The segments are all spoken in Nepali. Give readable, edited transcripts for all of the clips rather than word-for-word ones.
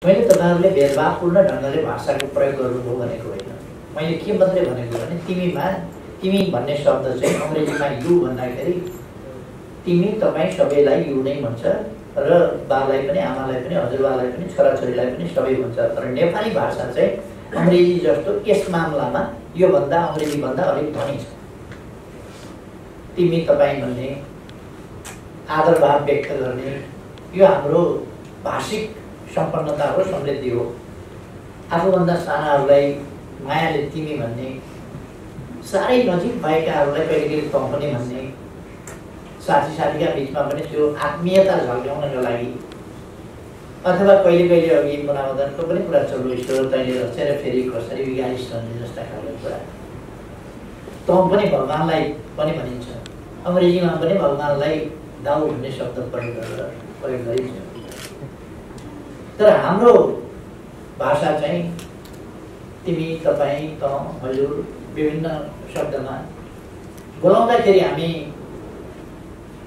मैले तपाईहरुले भेदभावपूर्ण ढंगले भाषाको प्रयोग गर्नुभयो भनेको होइन। मैले के मात्रै भनेको भने तिमी भन्ने शब्द चाहिँ अंग्रेजीमा यु भन्दाखेरि तिमी तपाई सबैलाई यु नै भन्छ र बालाई पनि आमालाई पनि हजुरबालाई पनि छोराछोरीलाई पनि सबै भन्छ। तर नेपाली भाषा चाहिँ अंग्रेजी जस्तो यस मामलामा यो भन्दा अंग्रेजी भन्दा अलिक धनी छ। तिमी तपाई भन्ने आदर भाव व्यक्त गर्ने यो हाम्रो भाषिक सम्पन्नता हो, समृद्धि हो। आफूभन्दा सानाहरूलाई मायाले तिमी भन्ने, साह्रै नजिक भएकाहरूलाई कहिलेकहिले तँ पनि भन्ने, साथीका बीचमा पनि त्यो आत्मीयता झल्काउनका लागि अथवा कहिले अघि मुनामदनको पनि कुरा चल्नु ईश्वर तैँले रचेर फेरि कसरी बिगारिस् भन्ने जस्ता खालको कुरा। तँ पनि भगवानलाई पनि भनिन्छ। अंग्रेजीमा पनि भगवानलाई दाउ भन्ने शब्द प्रयोग गरिन्छ। तर हाम्रो भाषा चाहिँ तिमी तपाई तँ हजुर विभिन्न शब्दमा बोलाउँदाखेरि हामी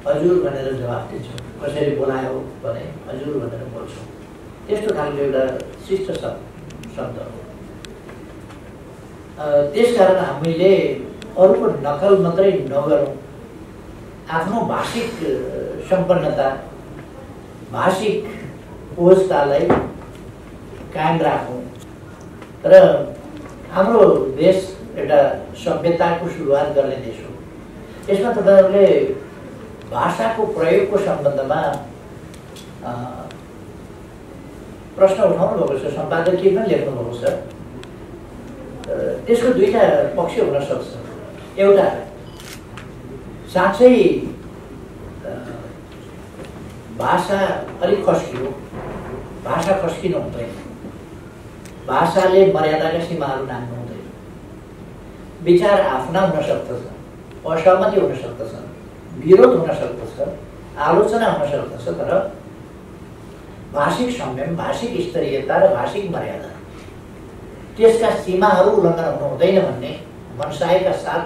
हजुर भनेर जवाफ दिन्छौँ। कसैले बोलायो भने हजुर भनेर बोल्छौँ। त्यस्तो खालको एउटा शिष्ट शब्द हो। त्यसकारण हामीले अरूको नकल मात्रै नगरौँ, आफ्नो भाषिक सम्पन्नता भाषिक ओजतालाई कायम राखौँ। र हाम्रो देश एउटा सभ्यताको सुरुवात गर्ने देश हो। यसमा तपाईहरुले भाषाको प्रयोगको सम्बन्धमा प्रश्न उठाउनु भएको छ, सम्पादकीय पनि लेख्नु भएको छ। त्यसको दुईटा पक्ष हुन सक्छ। एउटा साँच्चै भाषा अलिक खस्कियो, भाषा खस्किनु हुँदैन, भाषाले मर्यादाका सीमाहरू नाग्नु हुँदैन। विचार आफ्ना हुन सक्दछ, असहमति हुन सक्दछ, विरोध हुन सक्दछ, आलोचना हुन सक्दछ, तर भाषिक संयम, भाषिक स्तरीयता र भाषिक मर्यादा त्यसका सीमाहरू उल्लङ्घन हुनु हुँदैन भन्ने मनसायका साथ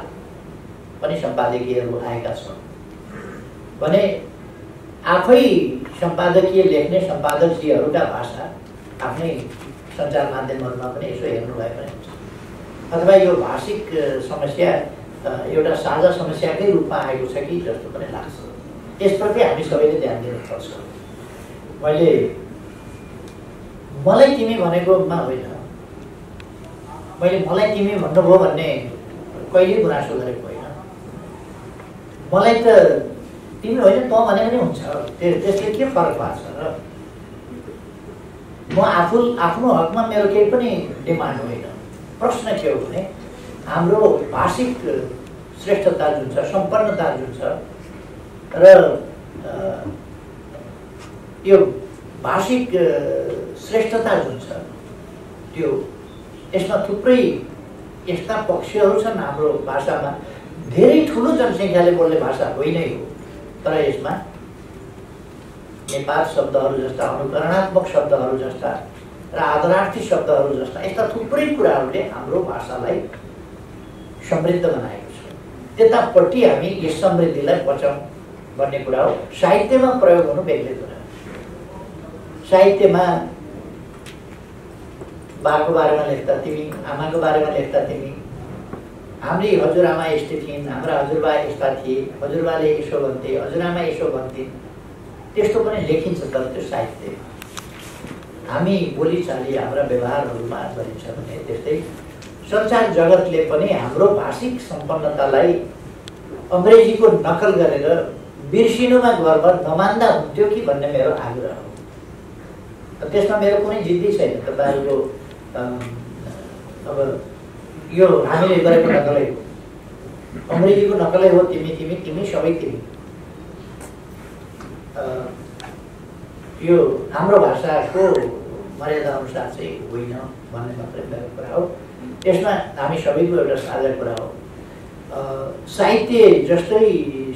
पनि सम्पादकीयहरू आएका छन्। भने आफै सम्पादकीय लेख्ने सम्पादकजीहरूका भाषा आफ्नै सञ्चार माध्यमहरूमा पनि यसो हेर्नु भए पनि हुन्छ। अथवा यो भाषिक समस्या एउटा साझा समस्याकै रूपमा आएको छ कि जस्तो पनि लाग्छ। यसप्रति हामी सबैले ध्यान दिनुपर्छ। मलाई तिमी भनेकोमा होइन, मैले मलाई तिमी भन्नुभयो भन्ने कहिल्यै गुनासो गरेको होइन। मलाई त तिमी होइन तँ भने पनि हुन्छ, त्यसले के फरक पार्छ र म आफ्नो हकमा मेरो केही पनि डिमान्ड होइन। प्रश्न के हो भने हाम्रो भाषिक श्रेष्ठता जुन छ, सम्पन्नता जुन छ र यो भाषिक श्रेष्ठता जुन छ त्यो यसमा थुप्रै यस्ता पक्षहरू छन्। हाम्रो भाषामा धेरै ठुलो जनसङ्ख्याले बोल्ने भाषा होइन हो, तर यसमा नेपाल शब्दहरू जस्ता, अनुकरणात्मक शब्दहरू जस्ता र आदरार्थी शब्दहरू जस्ता यस्ता थुप्रै कुराहरूले हाम्रो भाषालाई समृद्ध बनाएको छ। त्यतापट्टि हामी यस समृद्धिलाई बचाउँ भन्ने कुरा हो। साहित्यमा प्रयोग हुनु बेग्लै कुरा। साहित्यमा बाको बारेमा लेख्दा तिमी, आमाको बारेमा लेख्दा तिमी, हाम्री हजुरआमा यस्तै थिइन्, हाम्रा हजुरबा यस्ता थिए, हजुरबाले यसो भन्थे, हजुरआमा यसो भन्थिन्, त्यस्तो पनि लेखिन्छ। तर त्यो साहित्य हामी बोलीचाली हाम्रा व्यवहारहरूमा गरिन्छ भने त्यस्तै सञ्चार जगतले पनि हाम्रो भाषिक सम्पन्नतालाई अंग्रेजीको नकल गरेर बिर्सिनुमा गर्व नमान्दा हुन्थ्यो कि भन्ने मेरो आग्रह हो। त्यसमा मेरो कुनै जिद्दी छैन। तपाईहरुको अब यो हामीले गरेको नकलै हो, अंग्रेजीको नकलै हो। तिमी सबै तिमी। यो हाम्रो भाषाको मर्यादा अनुसार चाहिँ होइन भन्ने मात्रै मेरो कुरा हो। यसमा हामी सबैको एउटा साझा कुरा हो। साहित्य जस्तै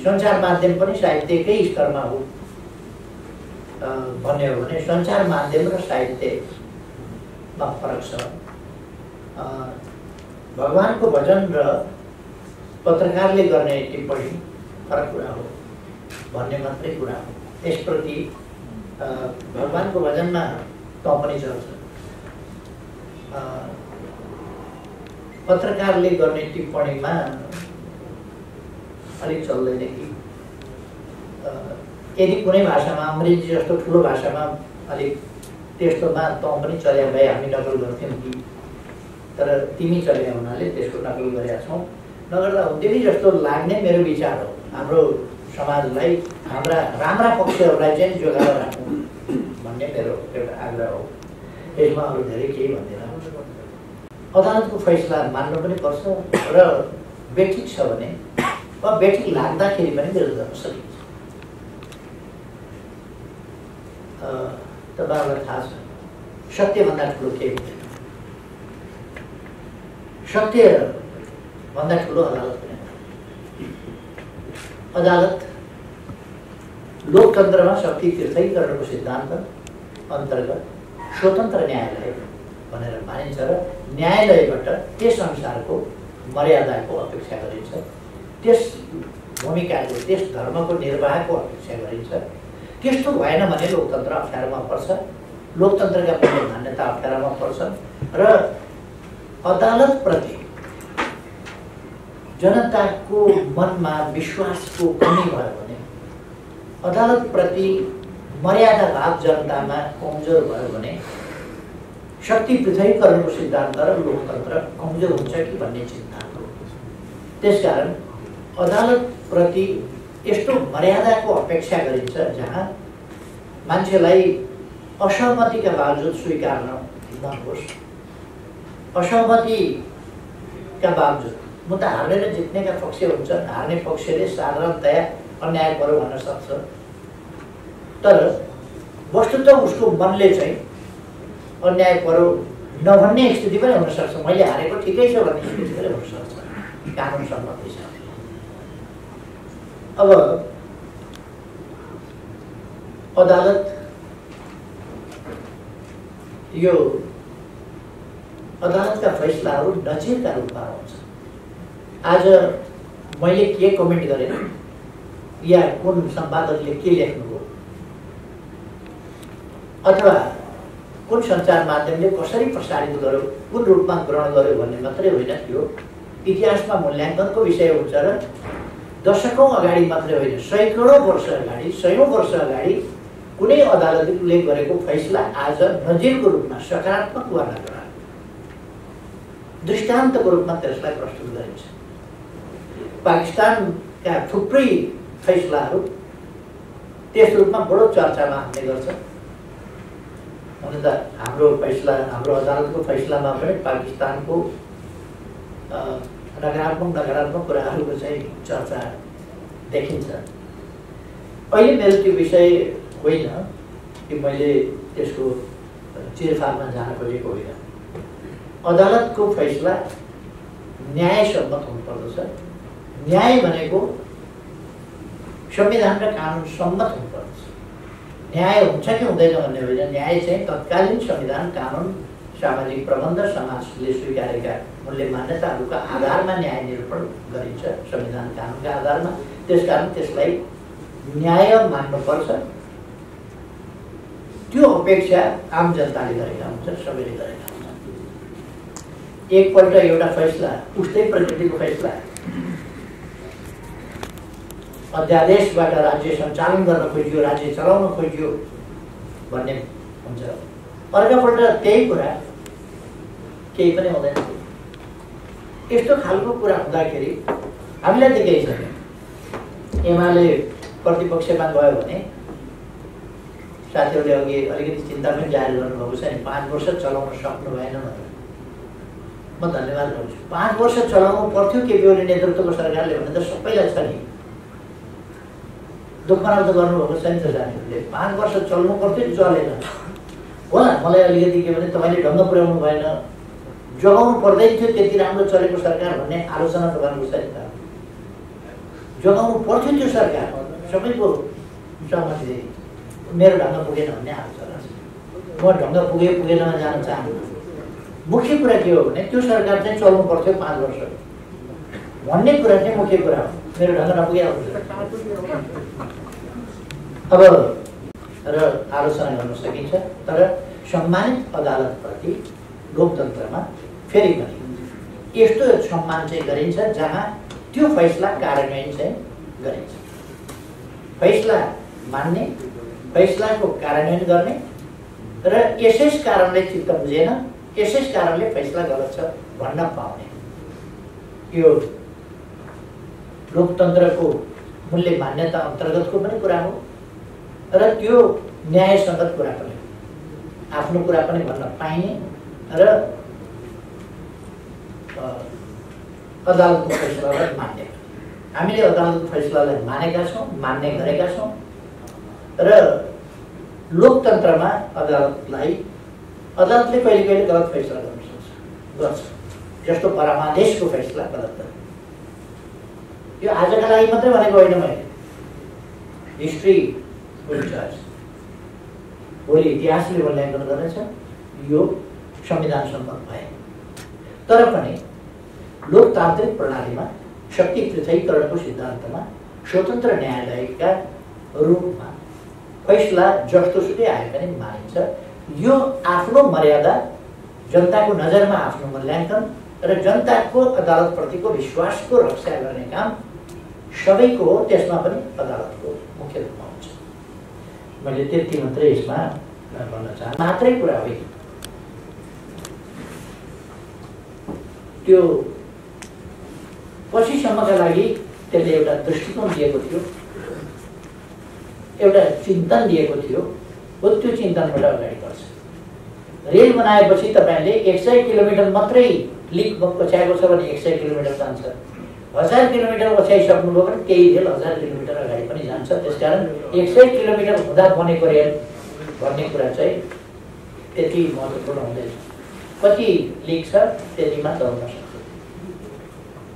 सञ्चार माध्यम पनि साहित्यकै स्तरमा हो भन्ने हो भने सञ्चार माध्यम र साहित्यमा फरक छ। भगवानको भजन र पत्रकारले गर्ने टिप्पणी फरक कुरा हो भन्ने मात्रै कुरा हो। यसप्रति भगवानको भजनमा त पनि चल्छ। पत्रकारले गर्ने टिप्पणीमा अलिक चल्दैन कि यदि कुनै भाषामा अङ्ग्रेजी जस्तो ठुलो भाषामा अलिक त्यस्तोमा त पनि चल्या भए हामी नकल गर्थ्यौँ कि, तर तिमी चल्या हुनाले त्यसको नकल गरेका छौँ, नगर्दा हुन्थ्यो कि जस्तो लाग्ने मेरो विचार हो। हाम्रो समाजलाई हाम्रा राम्रा पक्षहरूलाई चाहिँ जोगाएर राख्नु भन्ने मेरो एउटा आग्रह हो। यसमा अरू धेरै केही भन्दैन। अदालतको फैसला मान्नु पनि पर्छ र बेठिक छ भने वा बेठिक लाग्दाखेरि पनि विरोध गर्न सकिन्छ। तपाईँहरूलाई थाहा छ सत्यभन्दा ठुलो केही हुँदैन। सत्यभन्दा ठुलो अदालत पनि। अदालत लोकतन्त्रमा शक्ति तीर्थीकरणको सिद्धान्त अन्तर्गत स्वतन्त्र न्यायालय भनेर मानिन्छ र न्यायालयबाट त्यस अनुसारको मर्यादाको अपेक्षा गरिन्छ, त्यस भूमिकाको त्यस धर्मको निर्वाहको अपेक्षा गरिन्छ। त्यस्तो भएन भने लोकतन्त्र अप्ठ्यारोमा पर्छ, लोकतन्त्रका मूल्य मान्यता अप्ठ्यारोमा पर्छ र अदालतप्रति जनताको मनमा विश्वासको कमी भयो भने, अदालतप्रति मर्यादाभाव जनतामा कमजोर भयो भने शक्ति पृथकीकरणको सिद्धान्त र लोकतन्त्र कमजोर हुन्छ कि भन्ने चिन्ता हो। त्यसकारण अदालतप्रति यस्तो मर्यादाको अपेक्षा गरिन्छ जहाँ मान्छेलाई असहमतिका बावजुद स्वीकार्न नहोस्। असहमतिका बावजुद मुद्दा हार्ने र जित्नेका पक्ष हुन्छन्। हार्ने पक्षले साधारणतया अन्याय पर्यो भन्न सक्छ, तर वस्तुतः उसको मनले चाहिँ अन्याय पर्यो नभन्ने स्थिति पनि हुनसक्छ। मैले हारेको ठिकै छ भन्ने स्थिति पनि हुनसक्छ कानुन सम्मत हिसाबले। अब अदालत यो अदालतका फैसलाहरू नजिरका रूपमा हुन्छ। आज मैले के कमेन्ट गरेँ या कुन सम्पादकले के लेख्नुभयो अथवा कुन सञ्चार माध्यमले कसरी प्रसारित गर्यो, कुन रूपमा ग्रहण गर्यो भन्ने मात्रै होइन, त्यो इतिहासमा मूल्याङ्कनको विषय हुन्छ र दशकौँ अगाडि मात्रै होइन, सैकडौँ वर्ष अगाडि, सयौँ वर्ष अगाडि कुनै अदालतले गरेको फैसला आज नजिरको रूपमा सकारात्मक वा नकारात्मक दृष्टान्तको रूपमा त्यसलाई प्रस्तुत गरिन्छ। पाकिस्तानका थुप्रै फैसलाहरू त्यस रूपमा बडो चर्चामा आउने गर्छ। हुन त हाम्रो अदालतको फैसलामा पनि पाकिस्तानको नकारात्मक कुराहरूको चाहिँ चर्चा देखिन्छ। अहिले मेरो त्यो विषय होइन कि मैले त्यसको चिरफारमा जान खोजेको होइन। अदालतको फैसला न्यायसम्मत हुनुपर्दछ। न्याय भनेको संविधान र कानुन सम्मत हुनुपर्दछ। न्याय हुन्छ कि हुँदैन भन्ने होइन, न्याय चाहिँ तत्कालीन संविधान, कानुन, सामाजिक प्रबन्ध, समाजले स्वीकारेका मूल्य मान्यताहरूका आधारमा न्याय निरूपण गरिन्छ, संविधान कानुनका आधारमा। त्यसकारण त्यसलाई न्याय मान्नुपर्छ। त्यो अपेक्षा आम जनताले गरेका हुन्छ, सबैले गरेका हुन्छ। एकपल्ट एउटा फैसला उस्तै प्रकृतिको फैसला अध्यादेशबाट राज्य सञ्चालन गर्न खोजियो, राज्य चलाउन खोजियो भन्ने हुन्छ। अर्कोपल्ट त्यही कुरा केही पनि हुँदैन। यस्तो खालको कुरा हुँदाखेरि हामीलाई त केही छैन। एमाले प्रतिपक्षमा गयो भने साथीहरूले अघि अलिकति चिन्ता पनि जाहेर गर्नुभएको छ नि, 5 वर्ष चलाउन सक्नु भएन भनेर म धन्यवाद गर्छु। 5 वर्ष चलाउनु पर्थ्यो केपी ओली नेतृत्वको सरकारले भने त सबैलाई छ नि। दुःख मनाउ त गर्नुभएको छ नि त साथीहरूले। 5 वर्ष चल्नु पर्थ्यो, चलेन होला। मलाई अलिकति के भने तपाईँले ढङ्ग पुर्याउनु भएन, जोगाउनु पर्दैन थियो त्यति राम्रो चलेको सरकार भन्ने आलोचना त गर्नु छ नि त। जोगाउनु पर्थ्यो त्यो सरकार, सबैको सहमति। मेरो ढङ्ग पुगेन भन्ने आलोचना छ। म ढङ्ग पुगेनमा जान चाहन्छु। मुख्य कुरा के हो भने त्यो सरकार चाहिँ चल्नु पर्थ्यो 5 वर्ष भन्ने कुरा चाहिँ मुख्य कुरा हो। मेरो ढङ्ग नपुगे अब र आलोचना गर्न सकिन्छ, तर सम्मानित अदालतप्रति लोकतन्त्रमा फेरि पनि यस्तो सम्मान चाहिँ गरिन्छ जहाँ त्यो फैसला कार्यान्वयन चाहिँ गरिन्छ। फैसला मान्ने, फैसलाको कार्यान्वयन गर्ने र यसै कारणले चित्त बुझेन, यसै कारणले फैसला गलत छ भन्न पाउने, यो लोकतन्त्रको मूल्य मान्यता अन्तर्गतको पनि कुरा हो र त्यो न्यायसङ्गत कुरा पनि, आफ्नो कुरा पनि भन्न पाइने र अदालतको फैसलालाई मान्ने। हामीले अदालतको फैसलालाई मानेका छौँ, मान्ने गरेका छौँ र लोकतन्त्रमा अदालतले कहिले कहिले गलत फैसला गर्छ, जस्तो परमादेशको फैसला गलत गर्छ। यो आजका लागि मात्रै भनेको होइन, मैले हिस्ट्री विल जज, भोलि इतिहासले मूल्याङ्कन गर्नेछ, यो संविधान सम्मत भए। तर पनि लोकतान्त्रिक प्रणालीमा शक्ति पृथकीकरणको सिद्धान्तमा स्वतन्त्र न्यायालयका रूपमा फैसला जस्तोसुकै आए पनि मानिन्छ। यो आफ्नो मर्यादा, जनताको नजरमा आफ्नो मूल्याङ्कन र जनताको अदालतप्रतिको विश्वासको रक्षा गर्ने काम सबैको हो, त्यसमा पनि अदालतको मुख्य रूपमा हुन्छ। मैले त्यति मात्रै यसमा भन्न चाहन्छु, मात्रै कुरा होइन। त्यो पछिसम्मका लागि त्यसले एउटा दृष्टिकोण दिएको थियो, एउटा चिन्तन दिएको थियो, हो त्यो चिन्तनबाट अगाडि बढ्छ। रेल बनाएपछि तपाईँले 100 किलोमिटर मात्रै लिक पछ्याएको छ भने 100 किलोमिटर जान्छ, 1000 किलोमिटर पछ्याइसक्नुभयो भने त्यही रेल 1000 किलोमिटर अगाडि पनि जान्छ। त्यसकारण 100 किलोमिटर हुँदा बनेको रेल भन्ने कुरा चाहिँ त्यति महत्त्वपूर्ण हुँदैन, कति लिक छ त्यतिमा दौड्न सक्छ।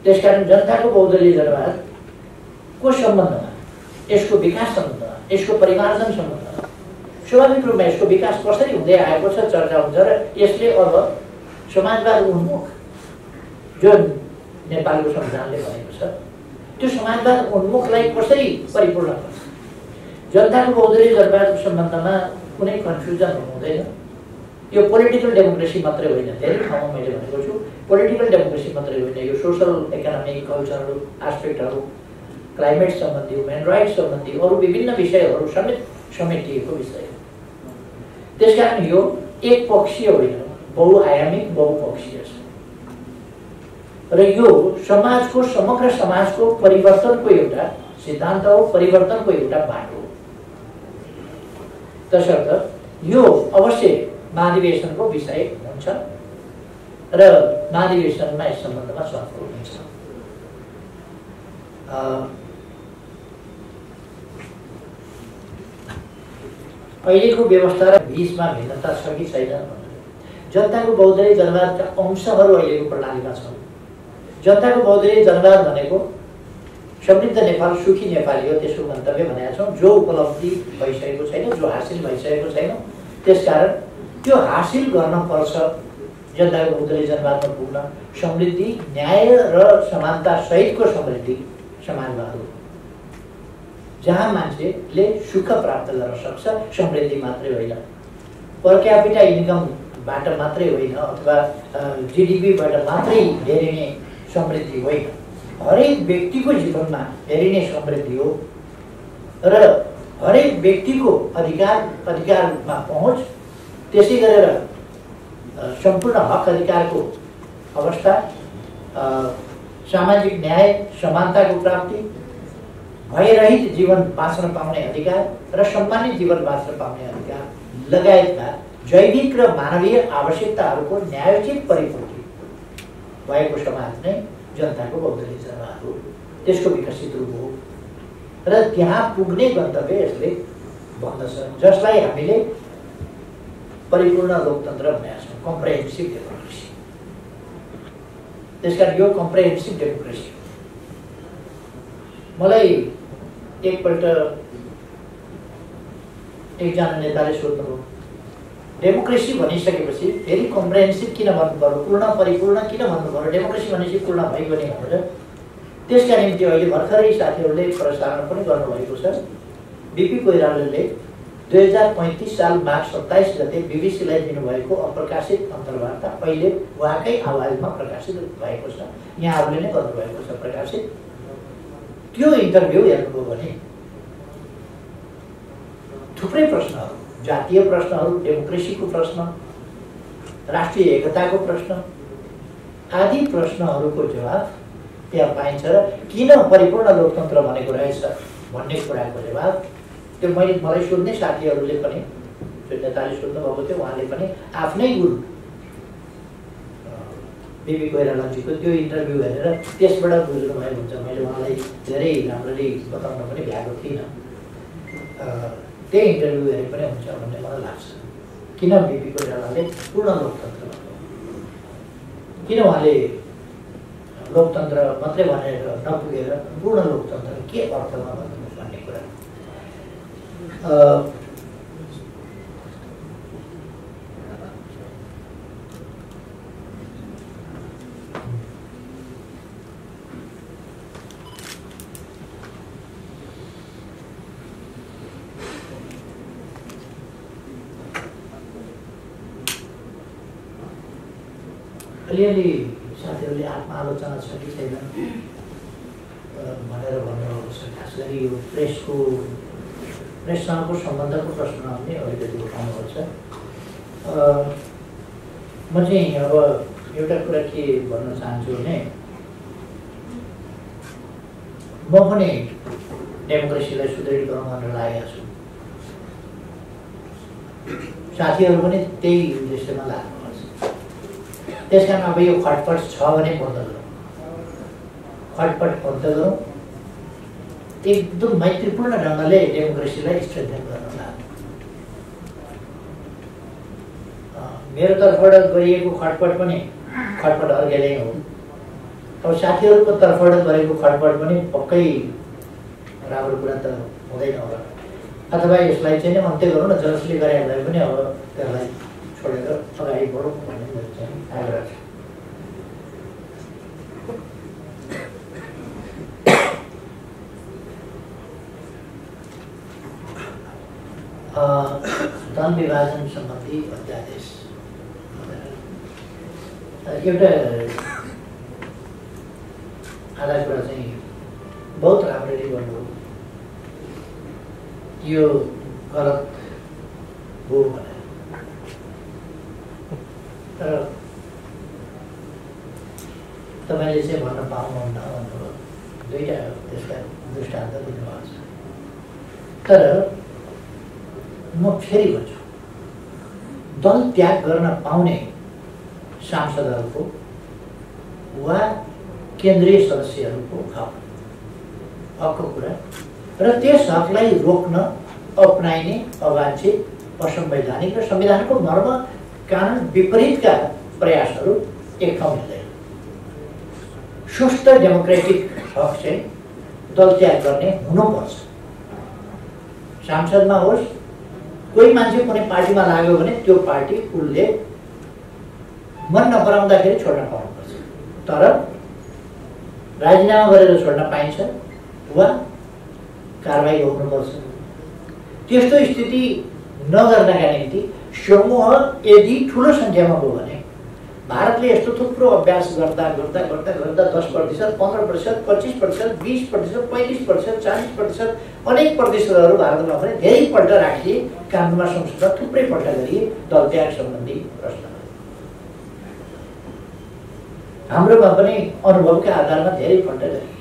त्यसकारण जनताको बहुदलीय जनवादको सम्बन्धमा, यसको विकास सम्बन्धमा, यसको परिमार्जन सम्बन्धमा स्वाभाविक रूपमा यसको विकास कसरी हुँदै आएको छ चर्चा हुन्छ र यसले अब समाजवाद उन्मुख, जो नेपालको संविधानले भनेको छ, त्यो समाजवाद उन्मुखलाई कसरी परिपूर्ण गर्छ। जनताको बहुदलीय जनवादको सम्बन्धमा कुनै कन्फ्युजन हुँदैन। यो पोलिटिकल डेमोक्रेसी मात्रै होइन, धेरै ठाउँमा मैले भनेको छु, पोलिटिकल डेमोक्रेसी मात्रै होइन, यो सोसल इकोनोमिक कल्चरल एस्पेक्टहरू, क्लाइमेट सम्बन्धी, ह्युमन राइट्स सम्बन्धी अरू विभिन्न विषयहरू समेत समेटिएको विषय हो। त्यसकारण यो एक पक्षीय होइन, बहुआयामिक बहुपक्षीय छ र यो समाजको, समग्र समाजको परिवर्तनको एउटा सिद्धान्त हो, परिवर्तनको एउटा बाटो हो। तसर्थ यो अवश्य महाधिवेशनको विषय हुन्छ र महाधिवेशनमा यस सम्बन्धमा छलफल हुन्छ। अहिलेको व्यवस्था र बीचमा भिन्नता छ कि छैन? जनताको बहुदलीय जनवादका अंशहरू अहिलेको प्रणालीमा छन्। जनताको बहुदलीय जनवाद भनेको समृद्ध नेपाल, सुखी नेपाली हो, त्यसको गन्तव्य भनेका छौँ, जो उपलब्धि भइसकेको छैन, जो हासिल भइसकेको छैन। त्यसकारण त्यो हासिल गर्न पर्छ। जनताको बहुदलीय जनवादमा पुग्न समृद्धि, न्याय र समानता सहितको समृद्धि समाजवाद हो, जहाँ मान्छेले सुख प्राप्त गर्न सक्छ। समृद्धि मात्रै होइन, पर क्यापिटा इन्कमबाट मात्रै होइन, अथवा जिडिपीबाट मात्रै हेरिने समृद्धि होइन, हरेक व्यक्तिको जीवनमा हेरिने समृद्धि हो र हरेक व्यक्तिको अधिकारमा पहुँच, त्यसै गरेर सम्पूर्ण हक अधिकारको अवस्था, सामाजिक न्याय, समानताको प्राप्ति, भयरहित जीवन बाँच्न पाउने अधिकार र सम्मानित जीवन बाँच्न पाउने अधिकार लगायतका जैविक र मानवीय आवश्यकताहरूको न्यायोचित परिपूर्ति भएको समाज नै जनताको बहुदलीय जनवाद हो, त्यसको विकसित रूप हो र त्यहाँ पुग्ने गन्तव्य यसले भन्दछ, जसलाई हामीले परिपूर्ण लोकतन्त्र भनेका छौँ, कम्प्रेहेन्सिभ डेमोक्रेसी। त्यसकारण यो कम्प्रेहेन्सिभ डेमोक्रेसी। मलाई एकपल्ट एकजना नेताले सोध्नुभयो, डेमोक्रेसी भनिसकेपछि फेरि कम्प्रेहेन्सिभ किन भन्नु पर्यो, पूर्ण परिपूर्ण किन भन्नु पर्यो, डेमोक्रेसी भनेपछि पूर्ण भइगयो नि भनेर। त्यसका निम्ति अहिले भर्खरै साथीहरूले प्रसारण पनि गर्नुभएको छ। बिपी कोइरालाले 2035 साल माघ 27 गते बीबीसीलाई दिनुभएको अप्रकाशित अन्तर्वार्ता अहिले उहाँकै आवाजमा प्रकाशित भएको छ। यहाँहरूले नै गर्नुभएको छ प्रकाशित। त्यो इन्टरभ्यू हेर्नुभयो भने थुप्रै प्रश्नहरू, जातीय प्रश्नहरू, डेमोक्रेसीको प्रश्न, राष्ट्रिय एकताको प्रश्न आदि प्रश्नहरूको जवाफ त्यहाँ पाइन्छ र किन परिपूर्ण लोकतन्त्र भनेको रहेछ भन्ने कुराको जवाफ त्यो मलाई सोध्ने साथीहरूले पनि, जो नेताले सोध्नुभएको थियो उहाँले पनि आफ्नै गुरु बिबी कोइरालाजीको त्यो इन्टरभ्यू हेरेर त्यसबाट बुझ्नुभएको हुन्छ। मैले उहाँलाई धेरै राम्ररी बताउन पनि भ्याएको थिइनँ। त्यही इन्टरभ्यू हेरे पनि हुन्छ भन्ने मलाई लाग्छ। किन बिबी कोइरालाले पूर्ण लोकतन्त्र भन्नु, किन उहाँले लोकतन्त्र मात्रै भनेर नपुगेर पूर्ण लोकतन्त्र के अर्थमा भन्नु भन्ने कुरा। अलिअलि साथीहरूले आत्मआलोचना छ कि छैन भनेर भन्नुभएको छ। खास गरी यो प्रेससँगको सम्बन्धको प्रश्नमा पनि अलिकति उठाउनुभएको छ। म चाहिँ अब एउटा कुरा के भन्न चाहन्छु भने म पनि डेमोक्रेसीलाई सुदृढ गरौँ भनेर लागेको छु। साथीहरू पनि त्यही उद्देश्यमा लाग्नु। त्यस कारण अब यो खटपट छ भने बन्द गरौँ, खटपट बन्द गरौँ, एकदम मैत्रीपूर्ण ढङ्गले डेमोक्रेसीलाई स्ट्रेन्थन गर्न लाग्यो। मेरो तर्फबाट गरिएको खटपट पनि खटपट अर्कै हो। अब साथीहरूको तर्फबाट गरेको खटपट पनि पक्कै राम्रो कुरा त हुँदैन होला। अथवा यसलाई चाहिँ नै अन्त्य गरौँ न, जसले गरे भए पनि अब त्यसलाई छोडेर अगाडि बढौँ भन्ने मेरो चाहिँ आग्रह छ। धन विभाजन सम्बन्धी अध्यादेश एउटा आधा कुरा चाहिँ बहुत राम्ररी गर्नु, यो गलत हो भनेर। तर तपाईँले चाहिँ भन्न पाउनुहुन्न भन्नुभयो, दुईवटा त्यसका दृष्टान्त दिनुभएको छ। तर म फेरि भन्छु, दल त्याग गर्न पाउने सांसदहरूको वा केन्द्रीय सदस्यहरूको हकको कुरा र त्यस हकलाई रोक्न अपनाइने अवांछित असंवैधानिक र संविधानको मर्म कानुन विपरीतका प्रयासहरू एक ठाउँ मिल्दैन। सुस्थ डेमोक्रेटिक हक चाहिँ दल त्याग गर्ने हुनुपर्छ। सांसदमा होस्, कोही मान्छे कुनै पार्टीमा लाग्यो भने त्यो पार्टी उसले मन नपराउँदाखेरि छोड्न पाउनुपर्छ। तर राजीनामा गरेर छोड्न पाइन्छ वा कारबाही हुनुपर्छ। त्यस्तो स्थिति नगर्नका निम्ति समूह यदि ठुलो सङ्ख्यामा हो भने भारतले यस्तो थुप्रो अभ्यास गर्दा गर्दा गर्दा गर्दा 10%, 15%, 25%, 20%, 35%, 40%, अनेक प्रतिशतहरू भारतमा भने धेरैपल्ट राखिए, कानुनमा संशोधन थुप्रैपल्ट गरिए दल त्याग सम्बन्धी प्रश्न। हाम्रोमा पनि अनुभवका आधारमा धेरैपल्ट गरिए।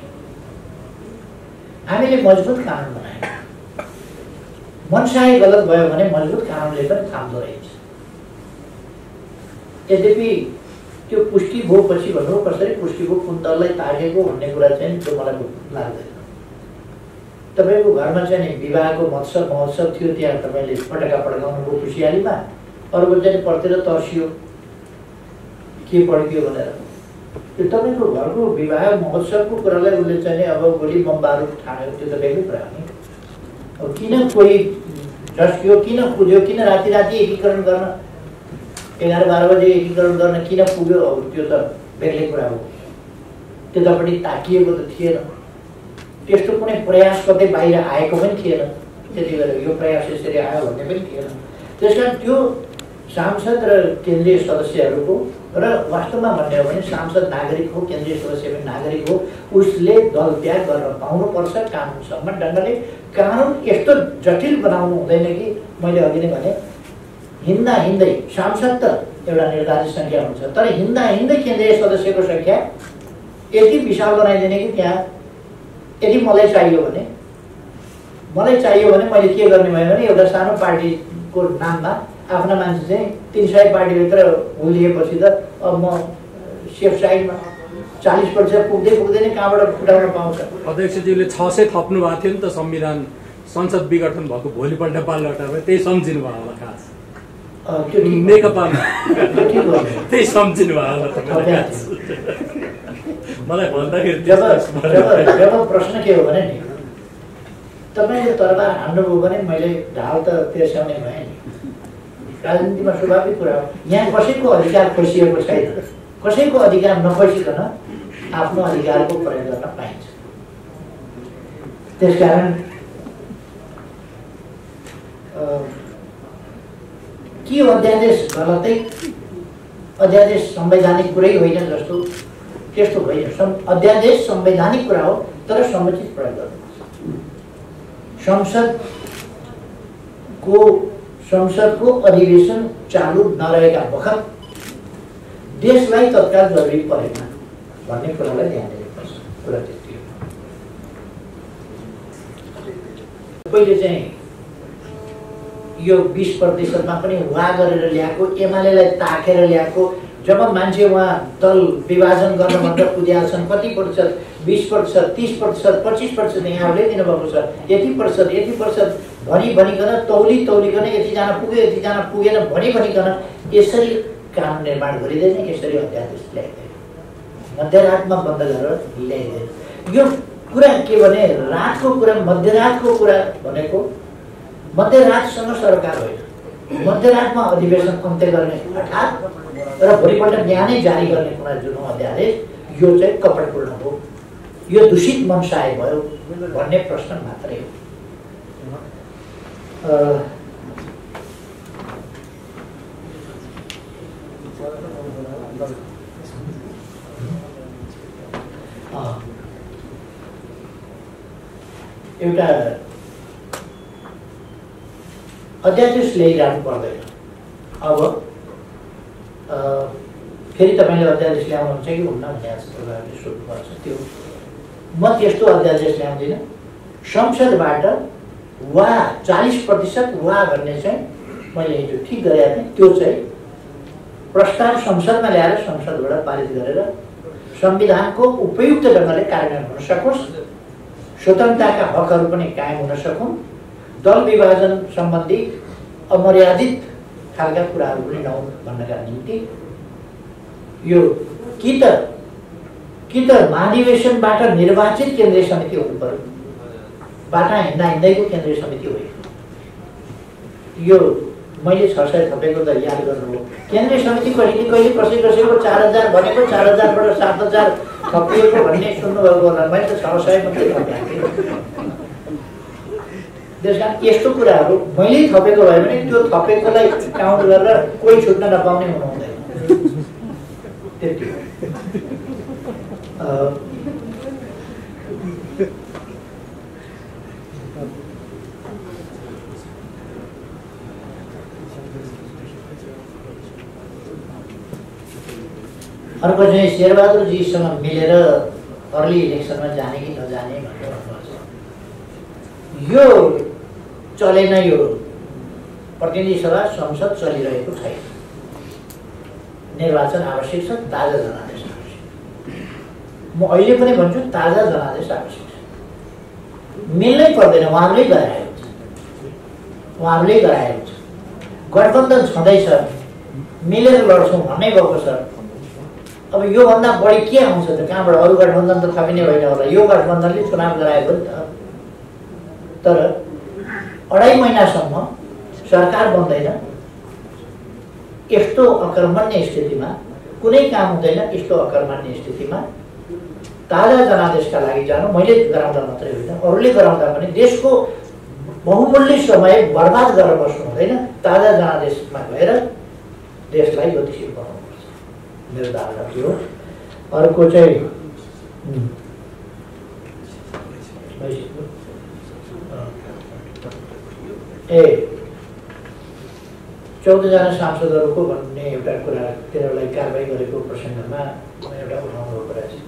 हामीले मजबुत कानुन बनायौँ। मनसाय गलत भयो भने मजबुत कानुनले पनि थाम्दो रहेछ। यद्यपि त्यो पुष्टि भएपछि भन्नु कसरी पुष्टि भयो कुन दललाई ताकेको भन्ने कुरा चाहिँ त्यो मलाई लाग्दैन। तपाईँको घरमा चाहिँ नि विवाहको महोत्सव थियो, त्यहाँ तपाईँले पटका पड्काउनु भयो खुसियालीमा, अर्को चाहिँ पर्तिर तर्सियो के पड्कियो भनेर। त्यो तपाईँको घरको विवाह महोत्सवको कुरालाई उसले चाहिँ अब गोली बम बारुद ठान्यो, त्यो त बेग्लै कुरा हो नि। अब किन कोही झस्कियो, किन कुद्यो, किन राति राति एकीकरण गर्न 11-12 बजे एकीकरण गर्न किन पुग्यो, अब त्यो त बेग्लै कुरा हो। त्यतापट्टि ताकिएको त थिएन, त्यस्तो कुनै प्रयास कतै बाहिर आएको पनि थिएन। त्यति बेला यो प्रयास यसरी आयो भन्ने पनि थिएन। त्यसकारण त्यो सांसद र केन्द्रीय सदस्यहरूको र वास्तवमा भन्ने हो भने सांसद नागरिक हो, केन्द्रीय सदस्य पनि नागरिक हो, उसले दल त्याग गर्न पाउनुपर्छ कानुनसम्म ढङ्गले। कानुन यस्तो जटिल बनाउनु हुँदैन कि मैले अघि नै भने हिँड्दा हिँड्दै सांसद त एउटा निर्धारित सङ्ख्या हुन्छ, तर हिँड्दा हिँड्दै केन्द्रीय सदस्यको सङ्ख्या यति विशाल बनाइदिने कि त्यहाँ यदि मलाई चाहियो भने मैले के गर्ने भयो भने एउटा सानो पार्टीको नाममा आफ्ना मान्छे चाहिँ 300 पार्टीभित्र हुलिएपछि त अब म सेफ साइडमा 40% पुग्दै कहाँबाट फुटाउन पाउँछ। अध्यक्षज्यूले 600 थप्नु भएको थियो नि त संविधान संसद विघटन भएको भोलिपल्ट पालटामा, त्यही सम्झिनु भयो होला खास नेकपामा, त्यही सम्झिनु भयो होला मलाई भन्दाखेरि। जब प्रश्न के हो भने नि तपाईँले तरबार हान्नुभयो भने मैले ढाल त तेर्स्याउने भएँ नि। राजनीतिमा स्वाभाविक कुरा हो, यहाँ कसैको अधिकार खोसिएको छैन, कसैको अधिकार नखोसिकन आफ्नो अधिकारको प्रयोग गर्न पाइन्छ। त्यसकारण के अध्यादेश गलतै, अध्यादेश संवैधानिक कुरै होइन जस्तो त्यस्तो होइन। अध्यादेश संवैधानिक कुरा हो तर समुचित प्रयोग गर्नुपर्छ। संसदको अधिवेशन चालू नरहेका बखत देशलाई तत्काल जरुरी परेन भन्ने कुरालाई ध्यान दिनुपर्छ। कुरा त्यति हो। पहिले चाहिँ यो 20%मा पनि वा गरेर ल्याएको, एमालेलाई ताकेर ल्याएको, जब मान्छे वहाँ दल विभाजन गर्नभन्दा पुगेका छन् कति प्रतिशत 20%, 30%, 25% यहाँहरूले दिनुभएको छ, यति प्रतिशत भनिकन तौलिकन यतिजना पुग्यो यतिजना पुगेन भनिकन यसरी कानुन निर्माण गरिँदैन, यसरी अध्यादेश ल्याइँदैन, मध्यरातमा बन्द गरेर ल्याइँदैन। यो कुरा के भने रातको कुरा, मध्यरातको कुरा भनेको मध्यरातसँग सरकार होइन, मध्यरातमा अधिवेशन अन्त्य गर्ने अर्थात् र भोलिपल्ट बिहानै जारी गर्ने कुना जुन अध्यादेश यो चाहिँ कपटपूर्ण हो, यो दूषित मनसाय भयो भन्ने प्रश्न मात्रै हो। एउटा अध्यादेश ल्याइरहनु पर्दैन। अब फेरि तपाईँले अध्यादेश ल्याउनुहुन्छ कि हुन्न भन्ने तपाईँहरूले सोध्नुपर्छ। त्यो म त्यस्तो अध्यादेश ल्याउँदिनँ। संसदबाट वा 40% वा भन्ने चाहिँ मैले हिजो ठिक गरेका थिएँ, त्यो चाहिँ प्रस्ताव संसदमा ल्याएर संसदबाट पारित गरेर संविधानको उपयुक्त ढङ्गले कार्यान्वयन हुन सकोस्, स्वतन्त्रताका हकहरू पनि कायम हुन सकुन्, दल विभाजन सम्बन्धी अमर्यादित खालका कुराहरू पनि नहुन् भन्नका निम्ति यो कि त महाधिवेशनबाट निर्वाचित केन्द्रीय समिति हुनु पर्यो, बाटा हिँड्दैको केन्द्रीय समिति होइन। यो मैले 600 थपेको त याद गर्नु हो। केन्द्रीय समिति कहिले कसैको 4000 भनेको 4000बाट 7000 थपिएको भन्ने सुन्नुभएको होला, मैले त 600 मात्रै थपेको थिएँ। त्यसकारण यस्तो कुराहरू मैले थपेको भयो भने त्यो थपेकोलाई काउन्ट गरेर कोही छुट्न नपाउने हुनु हुँदैन। त्यति अर्को चाहिँ शेरबहादुरजीसँग मिलेर अर्ली इलेक्सनमा जाने कि नजाने भनेर भन्नुहुन्छ। यो चलेन, यो प्रतिनिधि सभा संसद चलिरहेको छैन, निर्वाचन आवश्यक छ, ताजा जनादेश आवश्यक। म अहिले पनि भन्छु ताजा जनादेश आवश्यक छ। मिल्नै पर्दैन, उहाँहरूले गराएको छ। गठबन्धन छँदैछ, मिलेर लड्छौँ भन्नै भएको छ। अब योभन्दा बढी के आउँछ त? कहाँबाट? अरू गठबन्धन त थपिने होइन होला, यो गठबन्धनले चुनाव गराएको नि त। तर 2.5 महिनासम्म सरकार बन्दैन, यस्तो अकर्मण्य स्थितिमा कुनै काम हुँदैन, यस्तो अकर्मण्य स्थितिमा ताजा जनादेशका लागि जानु, मैले गराउँदा मात्रै होइन, अरूले गराउँदा पनि देशको बहुमूल्य समय बर्बाद गरेर बस्नु हुँदैन, ताजा जनादेशमा गएर देशलाई गतिशील बनाउनुपर्छ। मेरो धारणा थियो। अर्को चाहिँ ए 14 जना सांसदहरूको भन्ने एउटा कुरा, तिनीहरूलाई कारबाही गरेको प्रसङ्गमा म एउटा उठाउनु परेको छु।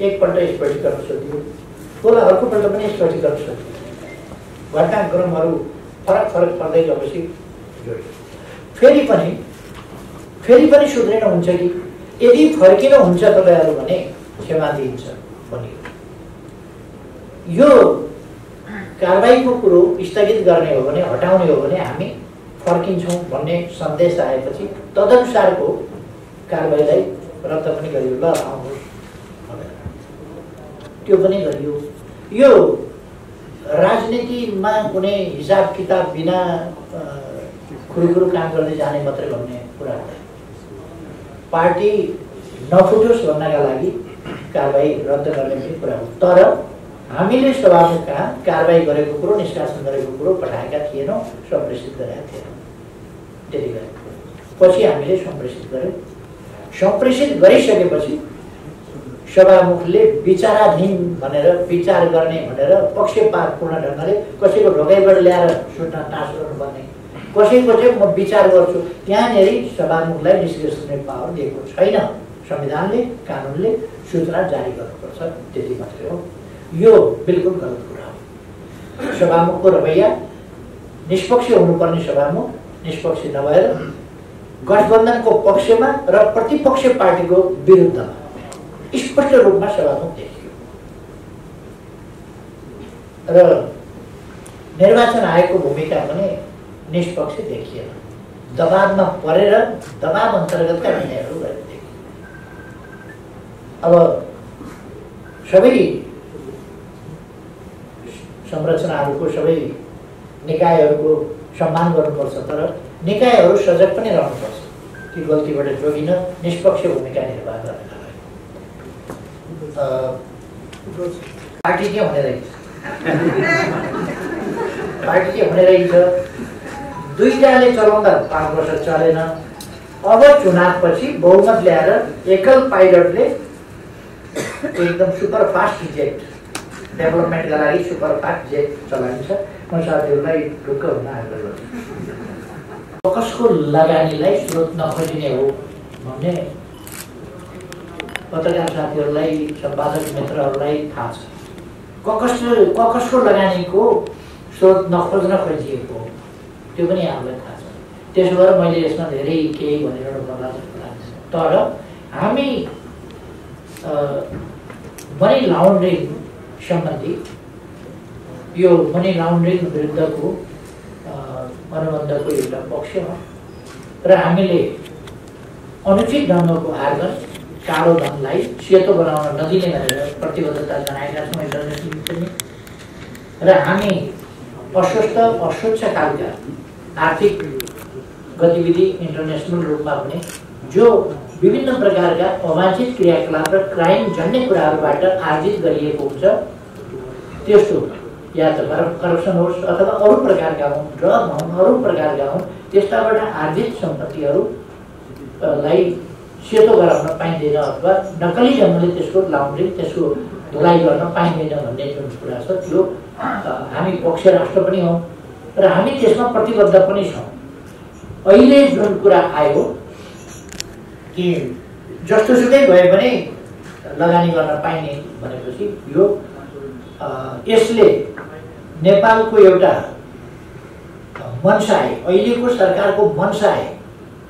एकपल्ट स्पष्टीकरण सोधियो, होला अर्कोपल्ट पनि स्पष्टीकरण सोधियो, घटनाक्रमहरू फरक फरक पर्दै गएपछि जोडियो। फेरि पनि सुध्रिन हुन्छ कि यदि फर्किन हुन्छ तपाईँहरू भने क्षमा दिइन्छ भनियो। यो कारबाहीको कुरो स्थगित गर्ने हो भने, हटाउने हो भने हामी फर्किन्छौँ भन्ने सन्देश आएपछि तदनुसारको कारबाहीलाई रद्द पनि गरियो। ल आउनुहोस् भनेर त्यो पनि गरियो। यो राजनीतिमा कुनै हिसाब किताब बिना खुरुखुरु काम गर्दै जाने मात्रै भन्ने कुरा हुँदैन। पार्टी नफुटोस् भन्नका लागि कारबाही रद्द गर्ने पनि कुरा हो। तर हामीले सभामुख कहाँ कारबाही गरेको कुरो, निष्कासन गरेको कुरो पठाएका थिएनौँ, सम्प्रेषित गरेका थिएनौँ। त्यति गरे पछि हामीले सम्प्रेषित गर्यौँ। सम्प्रेषित गरिसकेपछि सभामुखले विचाराधीन भनेर, विचार गर्ने भनेर पक्षपातपूर्ण ढङ्गले कसैको ढोकाइबाट ल्याएर सुट्न टाँस गर्नुपर्ने, कसैको चाहिँ म विचार गर्छु, त्यहाँनिर सभामुखलाई निष्कर्षण पावर दिएको छैन। संविधानले, कानुनले सूचना जारी गर्नुपर्छ, त्यति मात्रै हो। यो बिल्कुल गलत कुरा हो। सभामुखको रवैया निष्पक्ष हुनुपर्ने सभामुख निष्पक्ष नभएर गठबन्धनको पक्षमा र प्रतिपक्ष पार्टीको विरुद्धमा स्पष्ट रूपमा सभामुख देखियो। र निर्वाचन आयोगको भूमिका पनि निष्पक्ष देखिएन। दबावमा परेर दबाव अन्तर्गतका निर्णयहरू गरेको देखियो। अब सबै संरचनाहरूको, सबै निकायहरूको सम्मान गर्नुपर्छ, तर निकायहरू सजग पनि रहनुपर्छ कि गल्तीबाट जोगिन निष्पक्ष भूमिका निर्वाह गर्नका लागि। पार्टी के हुने रहेछ, पार्टी के हुने रहेछ, दुईटाले चलाउँदा 5 वर्ष चलेन। अब चुनावपछि बहुमत ल्याएर एकल पाइलटले एकदम सुपरफास्ट जेट, डेभलपमेन्टका लागि सुपरफास्ट जेट चलाइन्छ। म साथीहरूलाई ढुक्क हुन आग्रह गर्छु। कसको लगानीलाई स्रोत नखोजिने हो भन्ने पत्रकार साथीहरूलाई, सम्पादक मित्रहरूलाई थाहा छ। कसको लगानीको स्रोत नखोज्न खोजिएको हो त्यो पनि हामीलाई थाहा छ। त्यसो भएर मैले यसमा धेरै केही भनेर पर्ला जस्तो लाग्छ। तर हामी मनी लाउन्ड्रिङ सम्बन्धी यो मनी लाउन्ड्रिङ विरुद्धको अनुबन्धको एउटा पक्ष हो र हामीले अनुचित ढङ्गको आर्जन, कालो धनलाई सेतो बनाउन नदिने भनेर प्रतिबद्धता जनाएका छौँ इन्टरनेसनल पनि। र हामी अस्वच्छ खालका आर्थिक गतिविधि इन्टरनेसनल रूपमा पनि जो विभिन्न प्रकारका अवांछित क्रियाकलाप र क्राइम जन्य कुराहरूबाट आर्जित गरिएको हुन्छ, त्यस्तो या त करप्सन होस् अथवा अरू प्रकारका हुन्, ड्रग हुन्, अरू प्रकारका हुन्, त्यस्ताबाट आर्जित सम्पत्तिहरूलाई सेतो गराउन पाइँदैन अथवा नक्कली ढङ्गले त्यसको लाउन्ड्रिङ, त्यसको धुलाइ गर्न पाइँदैन भन्ने जुन कुरा छ त्यो हामी पक्ष राष्ट्र पनि हौँ र हामी त्यसमा प्रतिबद्ध पनि छौँ। अहिले जुन कुरा आयो कि जस्तोसुकै भए पनि लगानी गर्न पाइने भनेपछि यो यसले नेपालको एउटा मनसाय, अहिलेको सरकारको मनसाय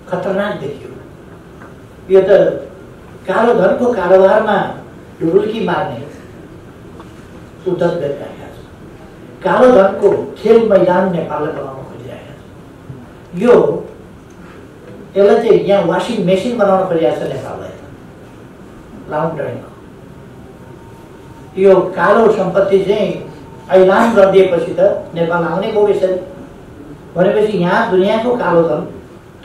खतरनाक देखियो। यो त कालो धनको कारोबारमा ढुलकी मार्ने उद्धत गरिरहेका छ। कालो धनको खेल मैदान नेपालले बनाउन खोजिरहेका छ। यो यसलाई चाहिँ यहाँ वासिङ मेसिन बनाउन खोजिरहेको छ नेपाललाई, लाउन्ड्रिङ। यो कालो सम्पत्ति चाहिँ ऐलान गरिदिएपछि त नेपाल आउने भयो यसरी भनेपछि यहाँ दुनियाँको कालो धन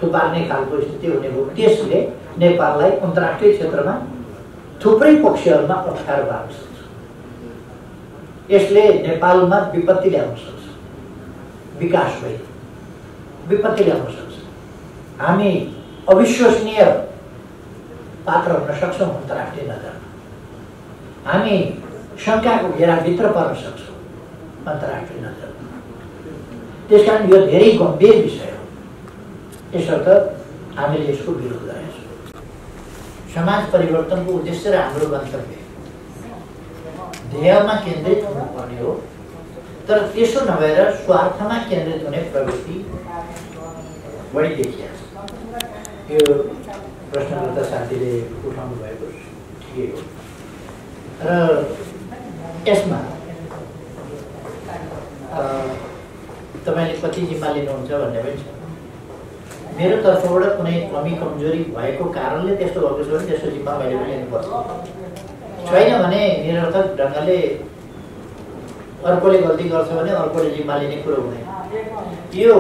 थुपार्ने खालको स्थिति हुने भयो। त्यसले नेपाललाई अन्तर्राष्ट्रिय क्षेत्रमा थुप्रै पक्षहरूमा अप्ठ्यारो पार्न सक्छ। यसले नेपालमा विपत्ति ल्याउन सक्छ। विकास भई विपत्ति ल्याउन सक्छ। हामी अविश्वसनीय पात्र हुन सक्छौँ अन्तर्राष्ट्रिय नजरमा। हामी शङ्काको घेराभित्र पर्न सक्छौँ अन्तर्राष्ट्रिय नजरमा। त्यसकारण यो धेरै गम्भीर विषय हो। यसर्थ हामीले यसको विरोध गरेका छौँ। समाज परिवर्तनको उद्देश्य र हाम्रो गन्तव्य ध्येयमा केन्द्रित हुनुपर्ने हो, तर त्यसो नभएर स्वार्थमा केन्द्रित हुने प्रवृत्ति बढी देखिएको छ। यो प्रश्नकर्ता साथीले उठाउनु भएको ठिकै हो र यसमा तपाईँले कति जिम्मा लिनुहुन्छ भन्ने पनि छ। मेरो तर्फबाट कुनै कमी कमजोरी भएको कारणले त्यस्तो भएको छ भने त्यसको जिम्मा मैले पनि लिनुपर्छ। छैन भने निरर्थक ढङ्गले अर्कोले गल्ती गर्छ भने अर्कोले जिम्मा लिने कुरो हुँदैन। यो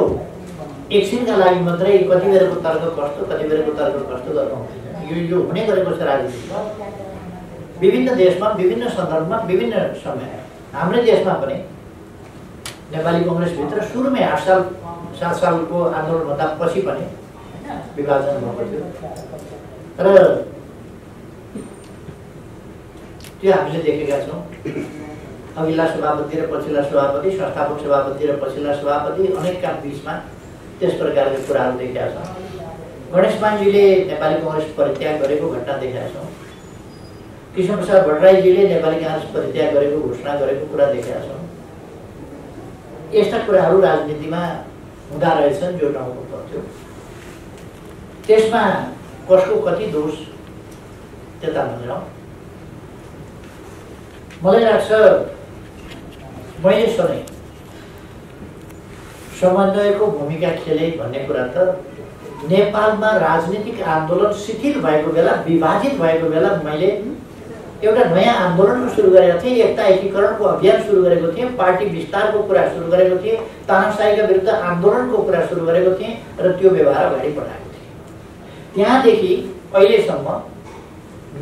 एकछिनका लागि मात्रै कति बेरको तर्क कस्तो कति बेरको तर्क कस्तो गर्नु हुँदैन। यो हुने गरेको छ राजनीतिमा। विभिन्न देशमा विभिन्न सन्दर्भमा विभिन्न समय हाम्रै देशमा पनि नेपाली कङ्ग्रेसभित्र सुरुमै 7 सालको आन्दोलनभन्दा पछि पनि विभाजन भएको थियो र त्यो हामीले देखेका छौँ। अघिल्ला सभापति र पछिल्ला सभापति, संस्थापक सभापति र पछिल्ला सभापति अनेकका बिचमा त्यस प्रकारका कुराहरू देखेका छौँ। गणेशमानजीले नेपाली कङ्ग्रेस परित्याग गरेको घटना देखेका छौँ। कृष्णप्रसाद भट्टराईजीले नेपाली काङ्ग्रेस परित्याग गरेको घोषणा गरेको कुरा देखेका छौँ। यस्ता कुराहरू राजनीतिमा हुँदा रहेछन् जो नहुनु पर्थ्यो। त्यसमा कसको कति दोष त्यता नजाउँ। मलाई लाग्छ मैले सधैँ समन्वयको भूमिका खेले भन्ने कुरा त नेपालमा राजनीतिक आन्दोलन शिथिल भएको बेला, विभाजित भएको बेला मैले एउटा नयाँ आन्दोलन सुरु गरेको थिएँ। एकता एकीकरणको अभियान सुरु गरेको थिएँ। पार्टी विस्तारको कुरा सुरु गरेको थिएँ। तानाशाहीका विरुद्ध आन्दोलनको कुरा सुरु गरेको थिएँ र त्यो व्यवहार अगाडि बढाएको थिएँ। त्यहाँदेखि अहिलेसम्म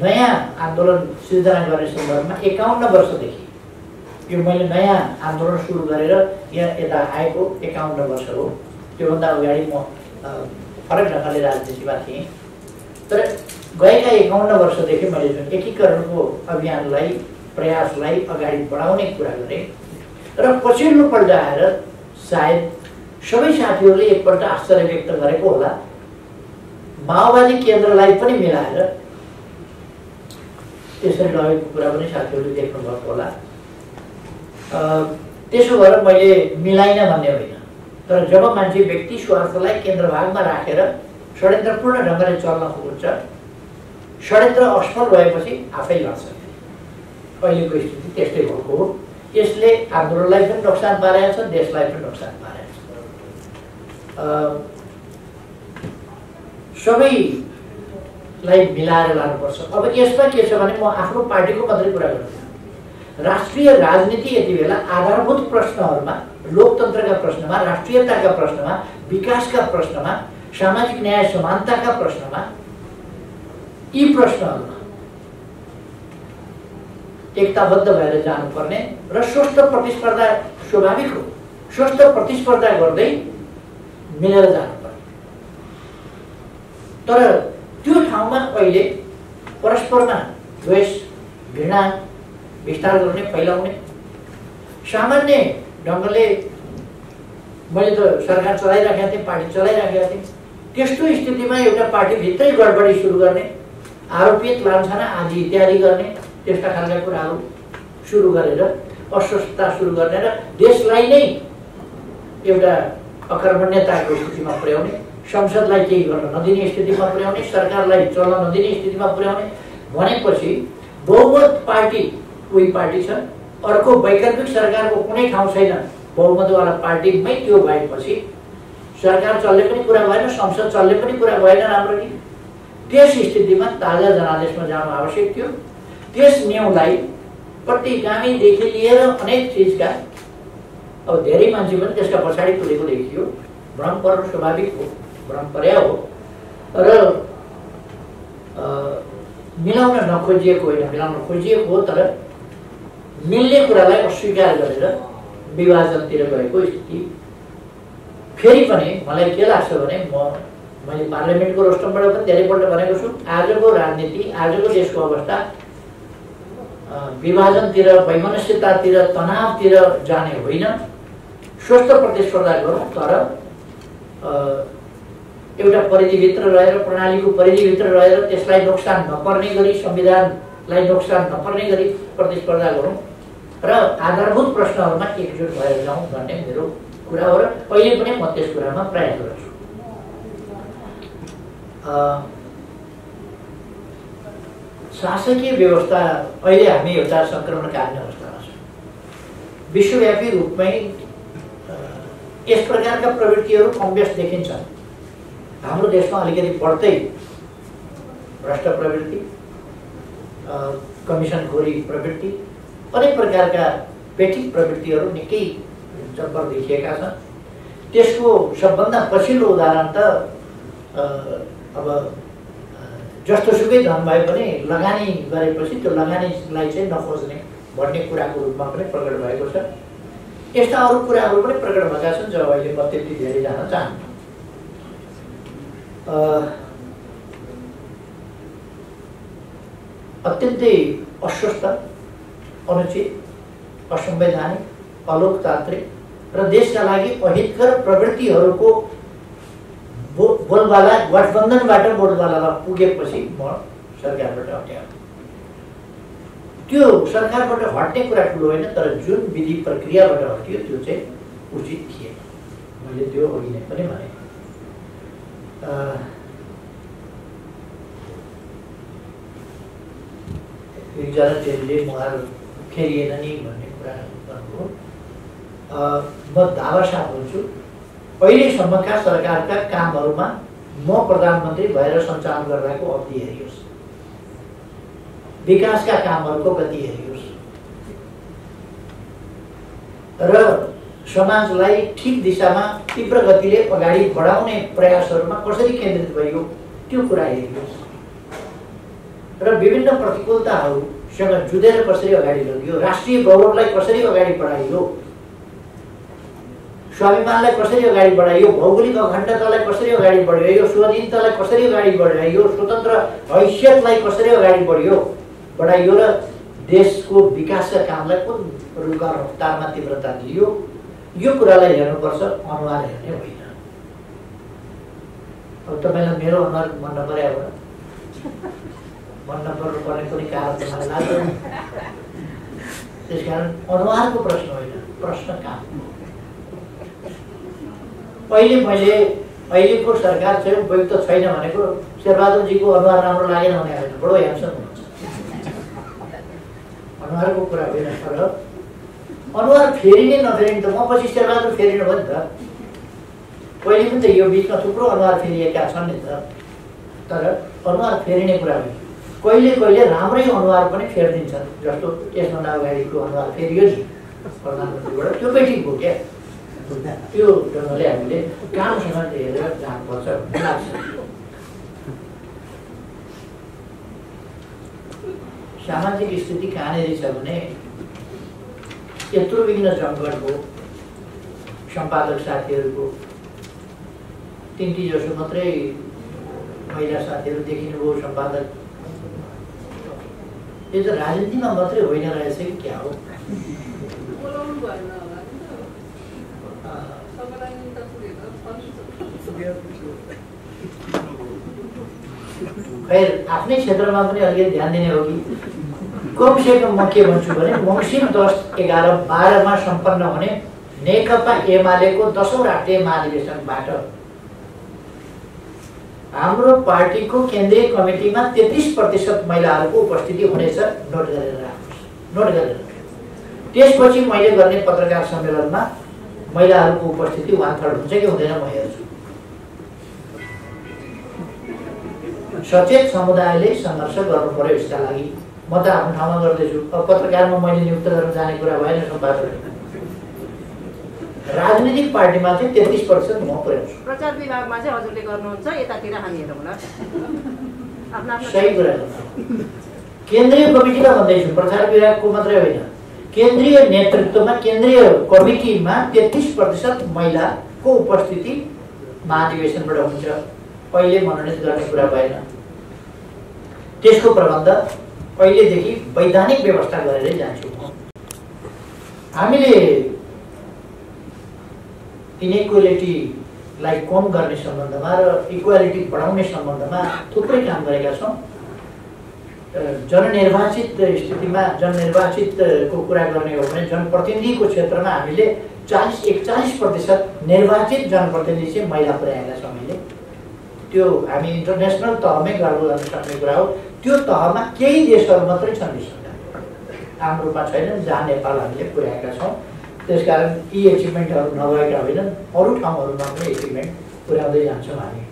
नयाँ आन्दोलन सिर्जना गर्ने सन्दर्भमा 51 वर्षदेखि यो मैले नयाँ आन्दोलन सुरु गरेर यहाँ यता आएको 51 वर्ष हो। त्योभन्दा अगाडि म फरक ढङ्गले राजनीतिमा थिएँ। तर गएका 51 वर्षदेखि मैले जुन एकीकरणको अभियानलाई प्रयासलाई अगाडि बढाउने कुरा गरेँ र पछिल्लोपल्ट आएर सायद सबै साथीहरूले एकपल्ट आश्चर्य व्यक्त गरेको होला, माओवादी केन्द्रलाई पनि मिलाएर त्यसरी लगेको कुरा पनि साथीहरूले देख्नुभएको होला। त्यसो भएर मैले मिलाइन भन्ने होइन, तर जब मान्छे व्यक्ति स्वार्थलाई केन्द्रभागमा राखेर षड्यन्त्रपूर्ण ढङ्गले चल्न खोज्छ, षड्यन्त्र असफल भएपछि आफै लड्छ। अहिलेको स्थिति त्यस्तै भएको हो। यसले आन्दोलनलाई पनि नोक्सान पारेको छ, देशलाई पनि नोक्सान पारेको छ। सबैलाई मिलाएर लानुपर्छ। अब यसमा के छ भने म आफ्नो पार्टीको मात्रै कुरा गर्छु। राष्ट्रिय राजनीति यति बेला आधारभूत प्रश्नहरूमा, लोकतन्त्रका प्रश्नमा, राष्ट्रियताका प्रश्नमा, विकासका प्रश्नमा, सामाजिक न्याय समानताका प्रश्नमा, यी प्रश्नहरूमा एकताबद्ध भएर जानुपर्ने र स्वस्थ प्रतिस्पर्धा स्वाभाविक हो। स्वस्थ प्रतिस्पर्धा गर्दै मिलेर जानुपर्ने। तर त्यो ठाउँमा अहिले परस्परमा द्वेष, घृणा विस्तार गर्ने, फैलाउने सामान्य ढङ्गले मैले त सरकार चलाइराखेका थिएँ, पार्टी चलाइराखेका थिएँ। त्यस्तो स्थितिमा एउटा पार्टीभित्रै गडबडी सुरु गर्ने, आरोपित लान्छना आदि इत्यादि गर्ने, त्यस्ता खालका कुराहरू सुरु गरेर अस्वस्थता सुरु गर्ने र देशलाई नै एउटा अकर्मण्यताको स्थितिमा पुर्याउने, संसदलाई केही गर्न नदिने स्थितिमा पुर्याउने, सरकारलाई चल्न नदिने स्थितिमा पुर्याउने भनेपछि बहुमत पार्टी कोही पार्टी छ, अर्को वैकल्पिक सरकारको कुनै ठाउँ छैन, बहुमतवाला पार्टीमै त्यो भएपछि सरकार चल्ने पनि कुरा भएन, संसद चल्ने पनि कुरा भएन राम्ररी। त्यस स्थितिमा ताजा जनादेशमा जानु आवश्यक थियो। त्यस न्याउलाई प्रतिगामीदेखि लिएर अनेक चिजका अब धेरै मान्छे पनि त्यसका पछाडि कुदेको देखियो। भ्रम पर्नु स्वाभाविक हो, भ्रम पर्या हो र मिलाउन नखोजिएको होइन, मिलाउन खोजिएको हो, तर मिल्ने कुरालाई अस्वीकार गरेर विभाजनतिर गएको स्थिति फेरि पनि मलाई के लाग्छ भने मैले पार्लियामेन्टको रोस्टरबाट पनि धेरैपल्ट भनेको छु, आजको राजनीति, आजको देशको अवस्था विभाजनतिर, वैमनस्यतातिर, तनावतिर जाने होइन। स्वस्थ प्रतिस्पर्धा गरौँ, तर एउटा परिधिभित्र रहेर, प्रणालीको परिधिभित्र रहेर, त्यसलाई नोक्सान नपर्ने गरी, संविधानलाई नोक्सान नपर्ने गरी प्रतिस्पर्धा गरौँ र आधारभूत प्रश्नहरूमा एकजुट भएर जाउँ भन्ने मेरो कुरा हो र अहिले पनि म त्यस कुरामा प्रयास गर्छु। शासकीय व्यवस्था अहिले हामी एउटा सङ्क्रमणकालीन अवस्थामा छौँ। विश्वव्यापी रूपमै यस प्रकारका प्रवृत्तिहरू कमबेस देखिन्छन्। हाम्रो देशमा अलिकति बढ्दै भ्रष्ट प्रवृत्ति, कमिसनखोरी प्रवृत्ति, अनेक प्रकारका पेटिक प्रवृत्तिहरू निकै जब्बर देखिएका छन्। त्यसको सबभन्दा पछिल्लो उदाहरण त अब जस्तोसुकै धन भए पनि लगानी गरेपछि त्यो लगानीलाई चाहिँ नखोज्ने भन्ने कुराको रूपमा पनि प्रकट भएको छ। यस्ता अरू कुराहरू पनि प्रकट भएका छन् जो अहिले म त्यति धेरै जान चाहन्छु। अत्यन्तै अस्वस्थ, अनुचित, असंवैधानिक, अलोकतान्त्रिक र देशका लागि अहितकर प्रवृत्तिहरूको बोलबाला गठबन्धनबाट बोलबालामा पुगेपछि म सरकारबाट हट्याएँ। त्यो सरकारबाट हट्ने कुरा ठुलो होइन, तर जुन विधि प्रक्रियाबाट हट्यो त्यो चाहिँ उचित थिएन। मैले त्यो अघि नै पनि भने एकजना जेलले मुहार फेरिएन नि भन्ने कुरा गर्नुभयो। म दावा साथ हुन्छु, अहिलेसम्मका सरकारका कामहरूमा म प्रधानमन्त्री भएर सञ्चालन गरिरहेको अवधि हेरियोस्, विकासका कामहरूको गति हेरियोस् र समाजलाई ठिक दिशामा तीव्र गतिले अगाडि बढाउने प्रयासहरूमा कसरी केन्द्रित भयो त्यो कुरा हेरियोस् र विभिन्न प्रतिकूलताहरूसँग जुझेर कसरी अगाडि लगियो, राष्ट्रिय गौरवलाई कसरी अगाडि बढाइयो, स्वाभिमानलाई कसरी अगाडि बढाइयो, भौगोलिक अखण्डतालाई कसरी अगाडि बढाइयो, स्वाधीनतालाई कसरी अगाडि बढाइयो, स्वतन्त्र हैसियतलाई कसरी अगाडि बढाइयो र देशको विकासका कामलाई कुन रूपमा रफ्तारमा तीव्रता दियो, यो कुरालाई हेर्नुपर्छ, अनुहार हेर्ने होइन। अब तपाईँलाई मेरो अनुहार मन नपऱ्यो होला, मन नपर्नु पर्ने कुनै कारण त मलाई लाग्दैन। त्यसकारण अनुहारको प्रश्न होइन, प्रश्न काम। मैले अहिलेको सरकार चाहिँ उपयुक्त छैन भनेको शेरबहादुरजीको अनुहार राम्रो लागेन भने होइन, बडो ह्यान्डसम हुनुहुन्छ, अनुहारको कुरा होइन। तर अनुहार फेरिने नफेरिने त म पछि शेरबहादुर फेरिनु भयो नि त, पहिले पनि त यो बिचमा थुप्रो अनुहार फेरिएका छन् नि त। तर अनुहार फेरिने कुरा होइन, कहिले कहिले राम्रै अनुहार पनि फेरिदिन्छन्, जस्तो यसभन्दा अगाडिको अनुहार फेरियो नि प्रधानमन्त्रीबाट, त्यो पनि ठिक हो क्या। त्यो ढङ्गले हामीले कामसँग हेरेर जानुपर्छ भन्ने लाग्छ। सामाजिक स्थिति कहाँनिर छ भने यत्रो विघ्न जङ्गट हो, सम्पादक साथीहरूको 3 जसो मात्रै महिला साथीहरू देखिनुभयो सम्पादक। यो त राजनीतिमा मात्रै होइन रहेछ कि क्या हो? खैर आफ्नै क्षेत्रमा पनि अलिकति ध्यान दिने हो कि कमसेकम म के भन्छु भने मङ्सिर 10, 11, 12मा सम्पन्न हुने नेकपा एमालेको 10औं राष्ट्रिय महाधिवेशनबाट हाम्रो पार्टीको केन्द्रीय कमिटीमा 33% महिलाहरूको उपस्थिति हुनेछ। नोट गरेर राख्नुहोस्, नोट गरेर। त्यसपछि मैले गर्ने पत्रकार सम्मेलनमा महिलाहरूको उपस्थिति 1/3 हुन्छ कि हुँदैन म हेर्छु। सचेत समुदायले सङ्घर्ष गर्नु पर्यो यसका लागि। म त आफ्नो ठाउँमा गर्दैछु, अब पत्रकारमा मैले नियुक्त गर्न जाने कुरा भएन सम्पादक। राजनीतिक पार्टीमा चाहिँ 33% म पुर्याउँछु। प्रचार विभागमा चाहिँ हजुरले गर्नुहुन्छ, यतातिर हामी हेरौँला। सही कुरा गर्नु। केन्द्रीय कमिटीमा भन्दैछु, प्रचार विभागको मात्रै होइन, केन्द्रीय नेतृत्वमा, केन्द्रीय कमिटीमा 33% महिला को उपस्थिति महाधिवेशनबाट हुन्छ। अहिले मनोनित गर्ने कुरा भएन। त्यसको प्रबन्ध अहिलेदेखि वैधानिक व्यवस्था गरेरै जान्छौँ। हामीले इनइक्वालिटीलाई कम गर्ने सम्बन्धमा र इक्वालिटी बढाउने सम्बन्धमा थुप्रै काम गरेका छौँ। जननिर्वाचित स्थितिमा जननिर्वाचितको कुरा गर्ने हो भने जनप्रतिनिधिको क्षेत्रमा हामीले 41% निर्वाचित जनप्रतिनिधि चाहिँ महिला पुर्याएका छौँ। हामीले त्यो हामी इन्टरनेसनल तहमै गर्व गर्न सक्ने कुरा हो। त्यो तहमा केही देशहरू मात्रै छन् विश्वका, आम रूपमा छैनन्, जहाँ नेपाल हामीले पुर्याएका छौँ। त्यसकारण यी एचिभमेन्टहरू नभएका होइनन्, अरू ठाउँहरूमा पनि एचिभमेन्ट पुर्याउँदै जान्छौँ हामी।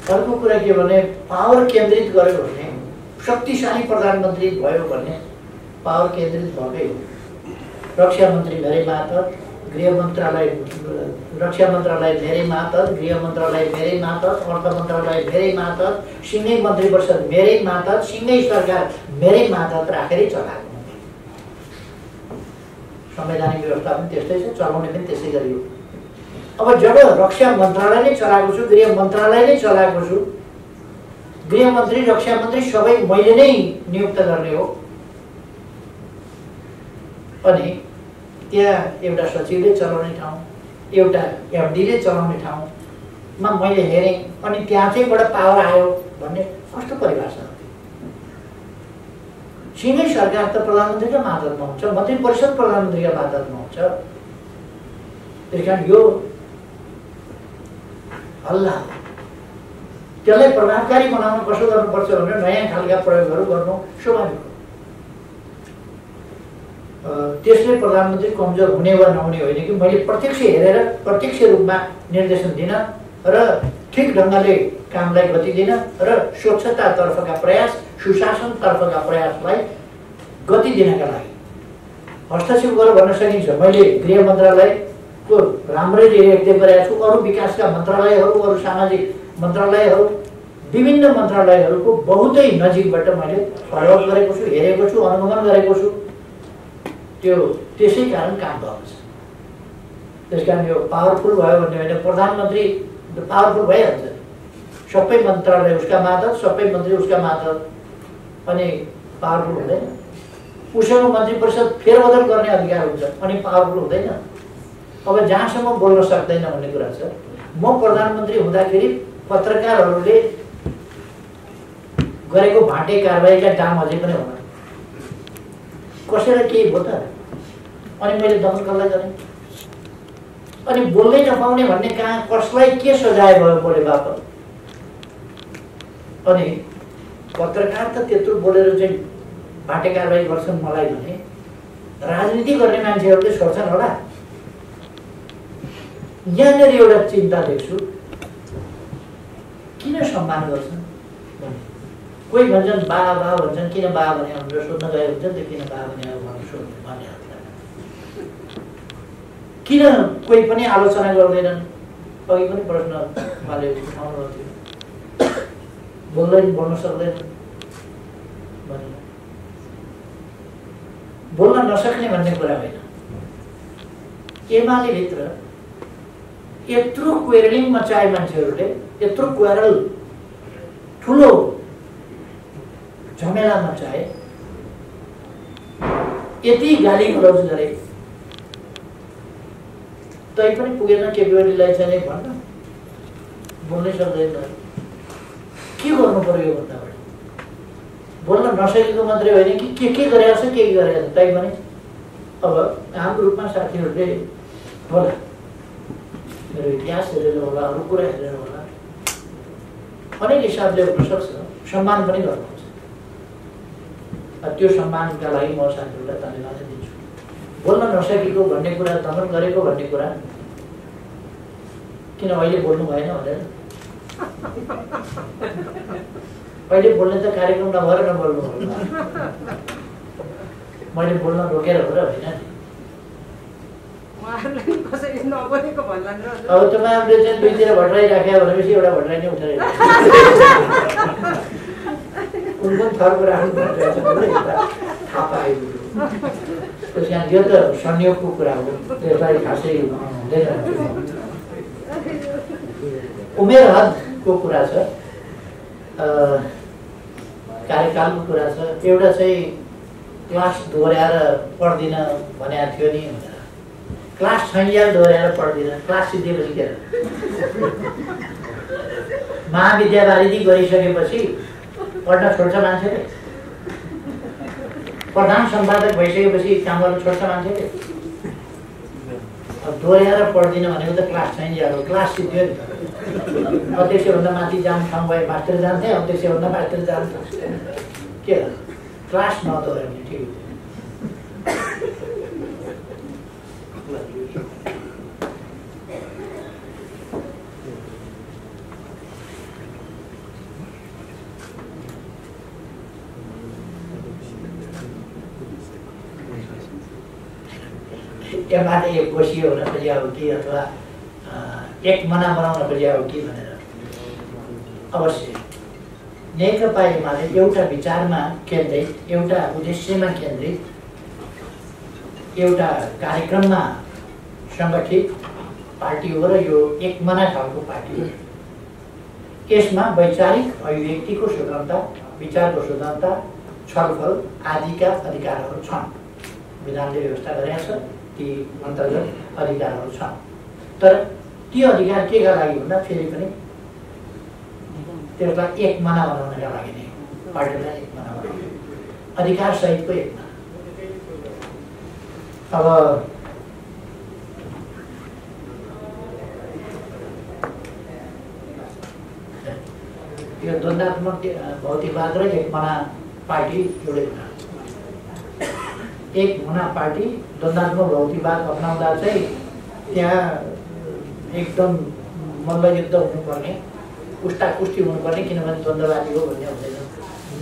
अर्को कुरा के भने पावर केन्द्रित गर्यो भने शक्तिशाली प्रधानमन्त्री भयो भने पावर केन्द्रित भएकै हो। रक्षा मन्त्री मेरै मातहत, गृह मन्त्रालय रक्षा मन्त्रालय मेरै मातहत, गृह मन्त्रालय मेरै मातहत, अर्थ मन्त्रालय मेरै मातहत, सिँगै मन्त्री परिषद मेरै मातहत, सिँगै सरकार मेरै मातहत राखेरै चलाएको। संवैधानिक व्यवस्था पनि त्यस्तै छ, चलाउने पनि त्यसै गरियो। अब जब रक्षा मन्त्रालय नै चलाएको छु, गृह मन्त्रालय नै चलाएको छु, गृह मन्त्री रक्षा मन्त्री सबै मैले नै नियुक्त गर्ने हो, अनि त्यहाँ एउटा सचिवले चलाउने ठाउँ, एउटा एफडीले चलाउने ठाउँमा मैले हेरेँ, अनि त्यहाँ चाहिँबाट पावर आयो भन्ने कस्तो परिभाषा हो? सिँगै सरकार त प्रधानमन्त्रीका मातहतमा हुन्छ, मन्त्री परिषद प्रधानमन्त्रीका मातहतमा हुन्छ। त्यस कारण यो हल्ला त्यसलाई प्रभावकारी बनाउन कसो गर्नुपर्छ भनेर नयाँ खालका प्रयोगहरू गर्नु स्वाभाविक हो। त्यसले प्रधानमन्त्री कमजोर हुने वा नहुने होइन कि मैले प्रत्यक्ष हेरेर प्रत्यक्ष रूपमा निर्देशन दिन र ठिक ढङ्गले कामलाई गति दिन र स्वच्छतातर्फका प्रयास, सुशासनतर्फका प्रयासलाई गति दिनका लागि हस्तक्षेप गरेर भन्न सकिन्छ। मैले गृह मन्त्रालयको राम्रै रेखदेख गरेको छु, अरू विकासका मन्त्रालयहरू, अरू सामाजिक मन्त्रालयहरू, विभिन्न मन्त्रालयहरूको बहुतै नजिकबाट मैले फलोअप गरेको छु, हेरेको छु, अनुगमन गरेको छु। त्यो त्यसै कारण काम भएको छ। त्यस कारण यो पावरफुल भयो भन्ने होइन, प्रधानमन्त्री पावरफुल भइहाल्छ। सबै मन्त्रालय उसका मातहत, सबै मन्त्री उसका मातहत, अनि पावरफुल हुँदैन। उसँग मन्त्री परिषद फेरबदल गर्ने अधिकार हुन्छ, अनि पावरफुल हुँदैन। अब जहाँसम्म बोल्न सक्दैन भन्ने कुरा छ। म प्रधानमन्त्री हुँदाखेरि पत्रकारहरूले गरेको भाटे कारबाहीका दाम अझै पनि हुन, कसैलाई केही भयो त? अनि मैले दमन कसलाई गरेँ? अनि बोल्नै नपाउने भन्ने कहाँ कसलाई के सजाय भयो बोले बापत? अनि पत्रकार त त्यत्रो बोलेर चाहिँ भाटे कारबाही गर्छन् मलाई भने राजनीति गर्ने मान्छेहरूले सोच्छन् होला। यहाँनिर एउटा चिन्ता देख्छु, किन सम्मान गर्छन् भने कोही भन्छन् बा भन्छन्, किन बा भने भनेर सोध्न गए हुन्छ नि त, किन बा भने भनेर सोध्नु भन्ने किन कोही पनि आलोचना गर्दैनन्? अघि पनि प्रश्न उहाँले उठाउनु थियो, बोल्न सक्दैन भने बोल्न नसक्ने भन्ने कुरा होइन। एमाले भित्र यत्रो क्वेरलिङ मचाए मान्छेहरूले, यत्रो क्वेरल ठुलो झमेला मचाए, यति गाली गलौज गरे, तै पनि पुगेन केपी ओलीलाई चाहिँ भन्न बोल्नै सक्दैन। के गर्नु पर्यो यो भन्दा बढी? बोल्न नसकेको मात्रै होइन कि के गरेको छ, के गरेको छ, तै पनि अब आम रूपमा साथीहरूले होला मेरो इतिहास हेरेर होला, अरू कुरा हेरेर होला, अनेक हिसाबले हुनसक्छ, सम्मान पनि गर्नुहुन्छ। त्यो सम्मानका लागि म साथीहरूलाई धन्यवाद दिन्छु। बोल्न नसकेको भन्ने कुरा, दमन गरेको भन्ने कुरा किन अहिले बोल्नु भएन भनेर? अहिले बोल्ने त कार्यक्रम नभएर नबोल्नु हो। मैले बोल्न रोकेर हो र होइन नि? अब तपाईँहरूले चाहिँ दुईतिर भट्टाइराख्यो भनेपछि एउटा भट्टाइ नै उठेर कुन कुन थरको राख्नु पर्छ थाहा आइपुग्यो। त्यस कारण यो त संयोगको कुरा हो, त्यसलाई खासै हुँदैन। उमेर हदको कुरा छ, कार्यकालको कुरा छ। एउटा चाहिँ क्लास दोहोऱ्याएर पढ्दिन भनेको थियो नि भनेर, क्लास छैन दोहोऱ्याएर पढ्दिन, क्लास सिद्धिएपछि के महाविद्यावारिधि गरिसकेपछि पढ्न छोड्छ मान्छेले, प्रधान सम्पादक भइसकेपछि काम गर्न छोड्छ मान्छेले। अब दोहोऱ्याएर पढ्दिन भनेको त क्लास छैन हो, क्लास सिद्धियो नि। अध्यक्षभन्दा माथि जाने ठाउँ भए मास्टर जान्थे, अध्यक्षभन्दा मास्टर जान्थे, के क्लास नदोहोऱ्याउने ठिक हुन्थ्यो। एमाले बसियो हुन खोजिया हो कि अथवा एक मना बनाउन खोजिया हो कि भनेर अवश्य नेकपा एमाले एउटा विचारमा केन्द्रित, एउटा उद्देश्यमा केन्द्रित, एउटा कार्यक्रममा सङ्गठित पार्टी हो र यो एक मना खालको पार्टी हो। यसमा वैचारिक अभिव्यक्तिको स्वतन्त्रता, विचारको स्वतन्त्रता, छलफल आदिका अधिकारहरू छन्। विधानले व्यवस्था गरेका छ, ती अन्तर्गत अधिकारहरू छन्। तर ती अधिकार केका लागि भन्दा फेरि पनि त्यसलाई एक मना बनाउनका लागि नै, पार्टीलाई एक मना बनाउने अधिकार सहितको एक मना। अब यो द्वन्द्वात्मक भौतिकवाद र एक मना पार्टी एउटै कुरा। एक मना पार्टी द्वन्द्वात्मक भौतिकवाद अपनाउँदा चाहिँ त्यहाँ एकदम मल्लयुद्ध हुनुपर्ने, पुष्टापुष्टि हुनुपर्ने, किनभने द्वन्द्ववादी हो भन्ने हुँदैन,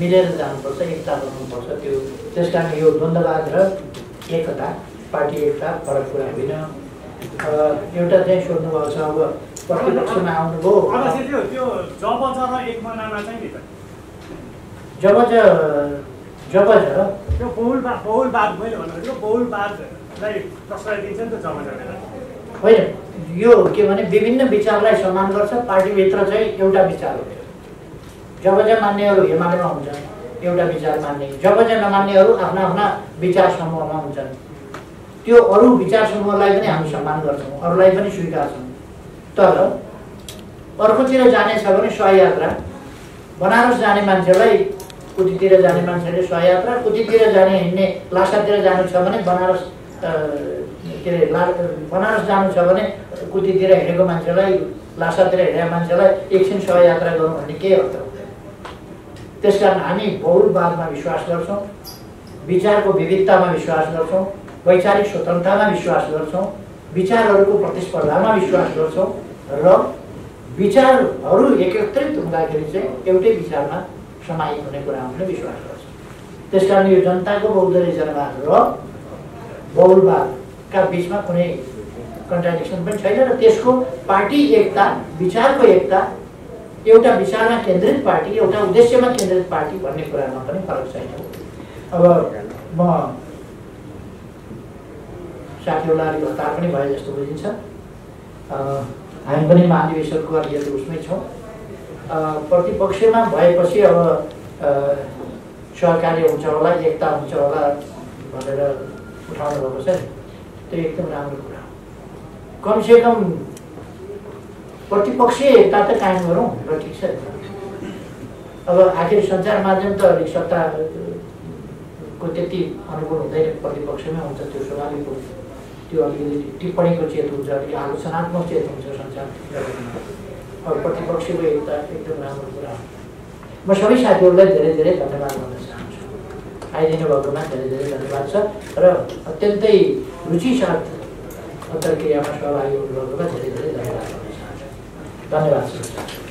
मिलेर जानुपर्छ, एकता बनाउनुपर्छ। त्यो त्यस कारण यो द्वन्द्ववाद र एकता, पार्टी एकता फरक कुरा होइन। एउटा चाहिँ सोध्नुभएको छ, अब प्रतिपक्षमा आउनुभयो, जब त्यो बहुलवाद मैले भन्नु बहुलवादलाई प्रश्रय दिन्छ नि त जब होइन। यो के भने विभिन्न विचारलाई सम्मान गर्छ, पार्टीभित्र चाहिँ एउटा विचार हो। जब मान्नेहरू एमालेमा हुन्छन् एउटा विचार मान्ने, जब नमान्नेहरू आफ्ना आफ्ना विचार समूहमा हुन्छन्। त्यो अरू विचार समूहलाई पनि हामी सम्मान गर्छौँ, अरूलाई पनि स्वीकार्छौँ। तर अर्कोतिर जाने छ भने सहयात्रा, बनारस जाने मान्छेलाई कुटीतिर जाने मान्छेले सहयात्रा, कुटीतिर जाने हिँड्ने लासातिर जानु छ भने बनारस के अरे बनारस जानु छ भने कुटीतिर हिँडेको मान्छेलाई, लासातिर हिँडेको मान्छेलाई एकछिन सहयात्रा गरौँ भन्ने केही अर्थ हुँदैन। त्यसकारण हामी बहुलवादमा विश्वास गर्छौँ, विचारको विविधतामा विश्वास गर्छौँ, वैचारिक स्वतन्त्रतामा विश्वास गर्छौँ, विचारहरूको प्रतिस्पर्धामा विश्वास गर्छौँ र विचारहरू एकत्रित हुँदाखेरि चाहिँ एउटै विचारमा समाहित हुने कुरामा पनि विश्वास गर्छौँ। त्यसकारण यो जनताको बहुदलीय जनवाद र बहुलवादका बिचमा कुनै कन्ट्राडिक्सन पनि छैन र त्यसको पार्टी एकता, विचारको एकता, एउटा विचारमा केन्द्रित पार्टी, एउटा उद्देश्यमा केन्द्रित पार्टी भन्ने कुरामा पनि फरक छैन। अब म साथीहरूलाई अलिक हतार पनि भए जस्तो बुझिन्छ। हामी पनि महाधिवेशनको अलिकति उसमै छौँ। प्रतिपक्षमा भएपछि अब सहकार्य हुन्छ होला, एकता हुन्छ होला भनेर उठाउनु भएको छ। त्यो एकदम राम्रो कुरा हो। कमसेकम प्रतिपक्षीय एकता त कायम गरौँ र ठिक छ। अब आखिर सञ्चार माध्यम त अलिक सत्ताको त्यति अनुकूल हुँदैन, प्रतिपक्षमै हुन्छ, त्यो स्वाभाविक हो। त्यो अलिकति टिप्पणीको चेत हुन्छ, अलिक आलोचनात्मक चेत हुन्छ सञ्चार जगतमा। अब प्रतिपक्षको एकता एकदम राम्रो कुरा हो। म सबै साथीहरूलाई धेरै धेरै धन्यवाद भन्न चाहन्छु। आइदिनु भएकोमा धेरै धेरै धन्यवाद छ र अत्यन्तै रुचिसाथ अन्तर्क्रियामा सहभागी हुनुभएकोमा धेरै धेरै धन्यवाद भन्न चाहन्छु। धन्यवाद।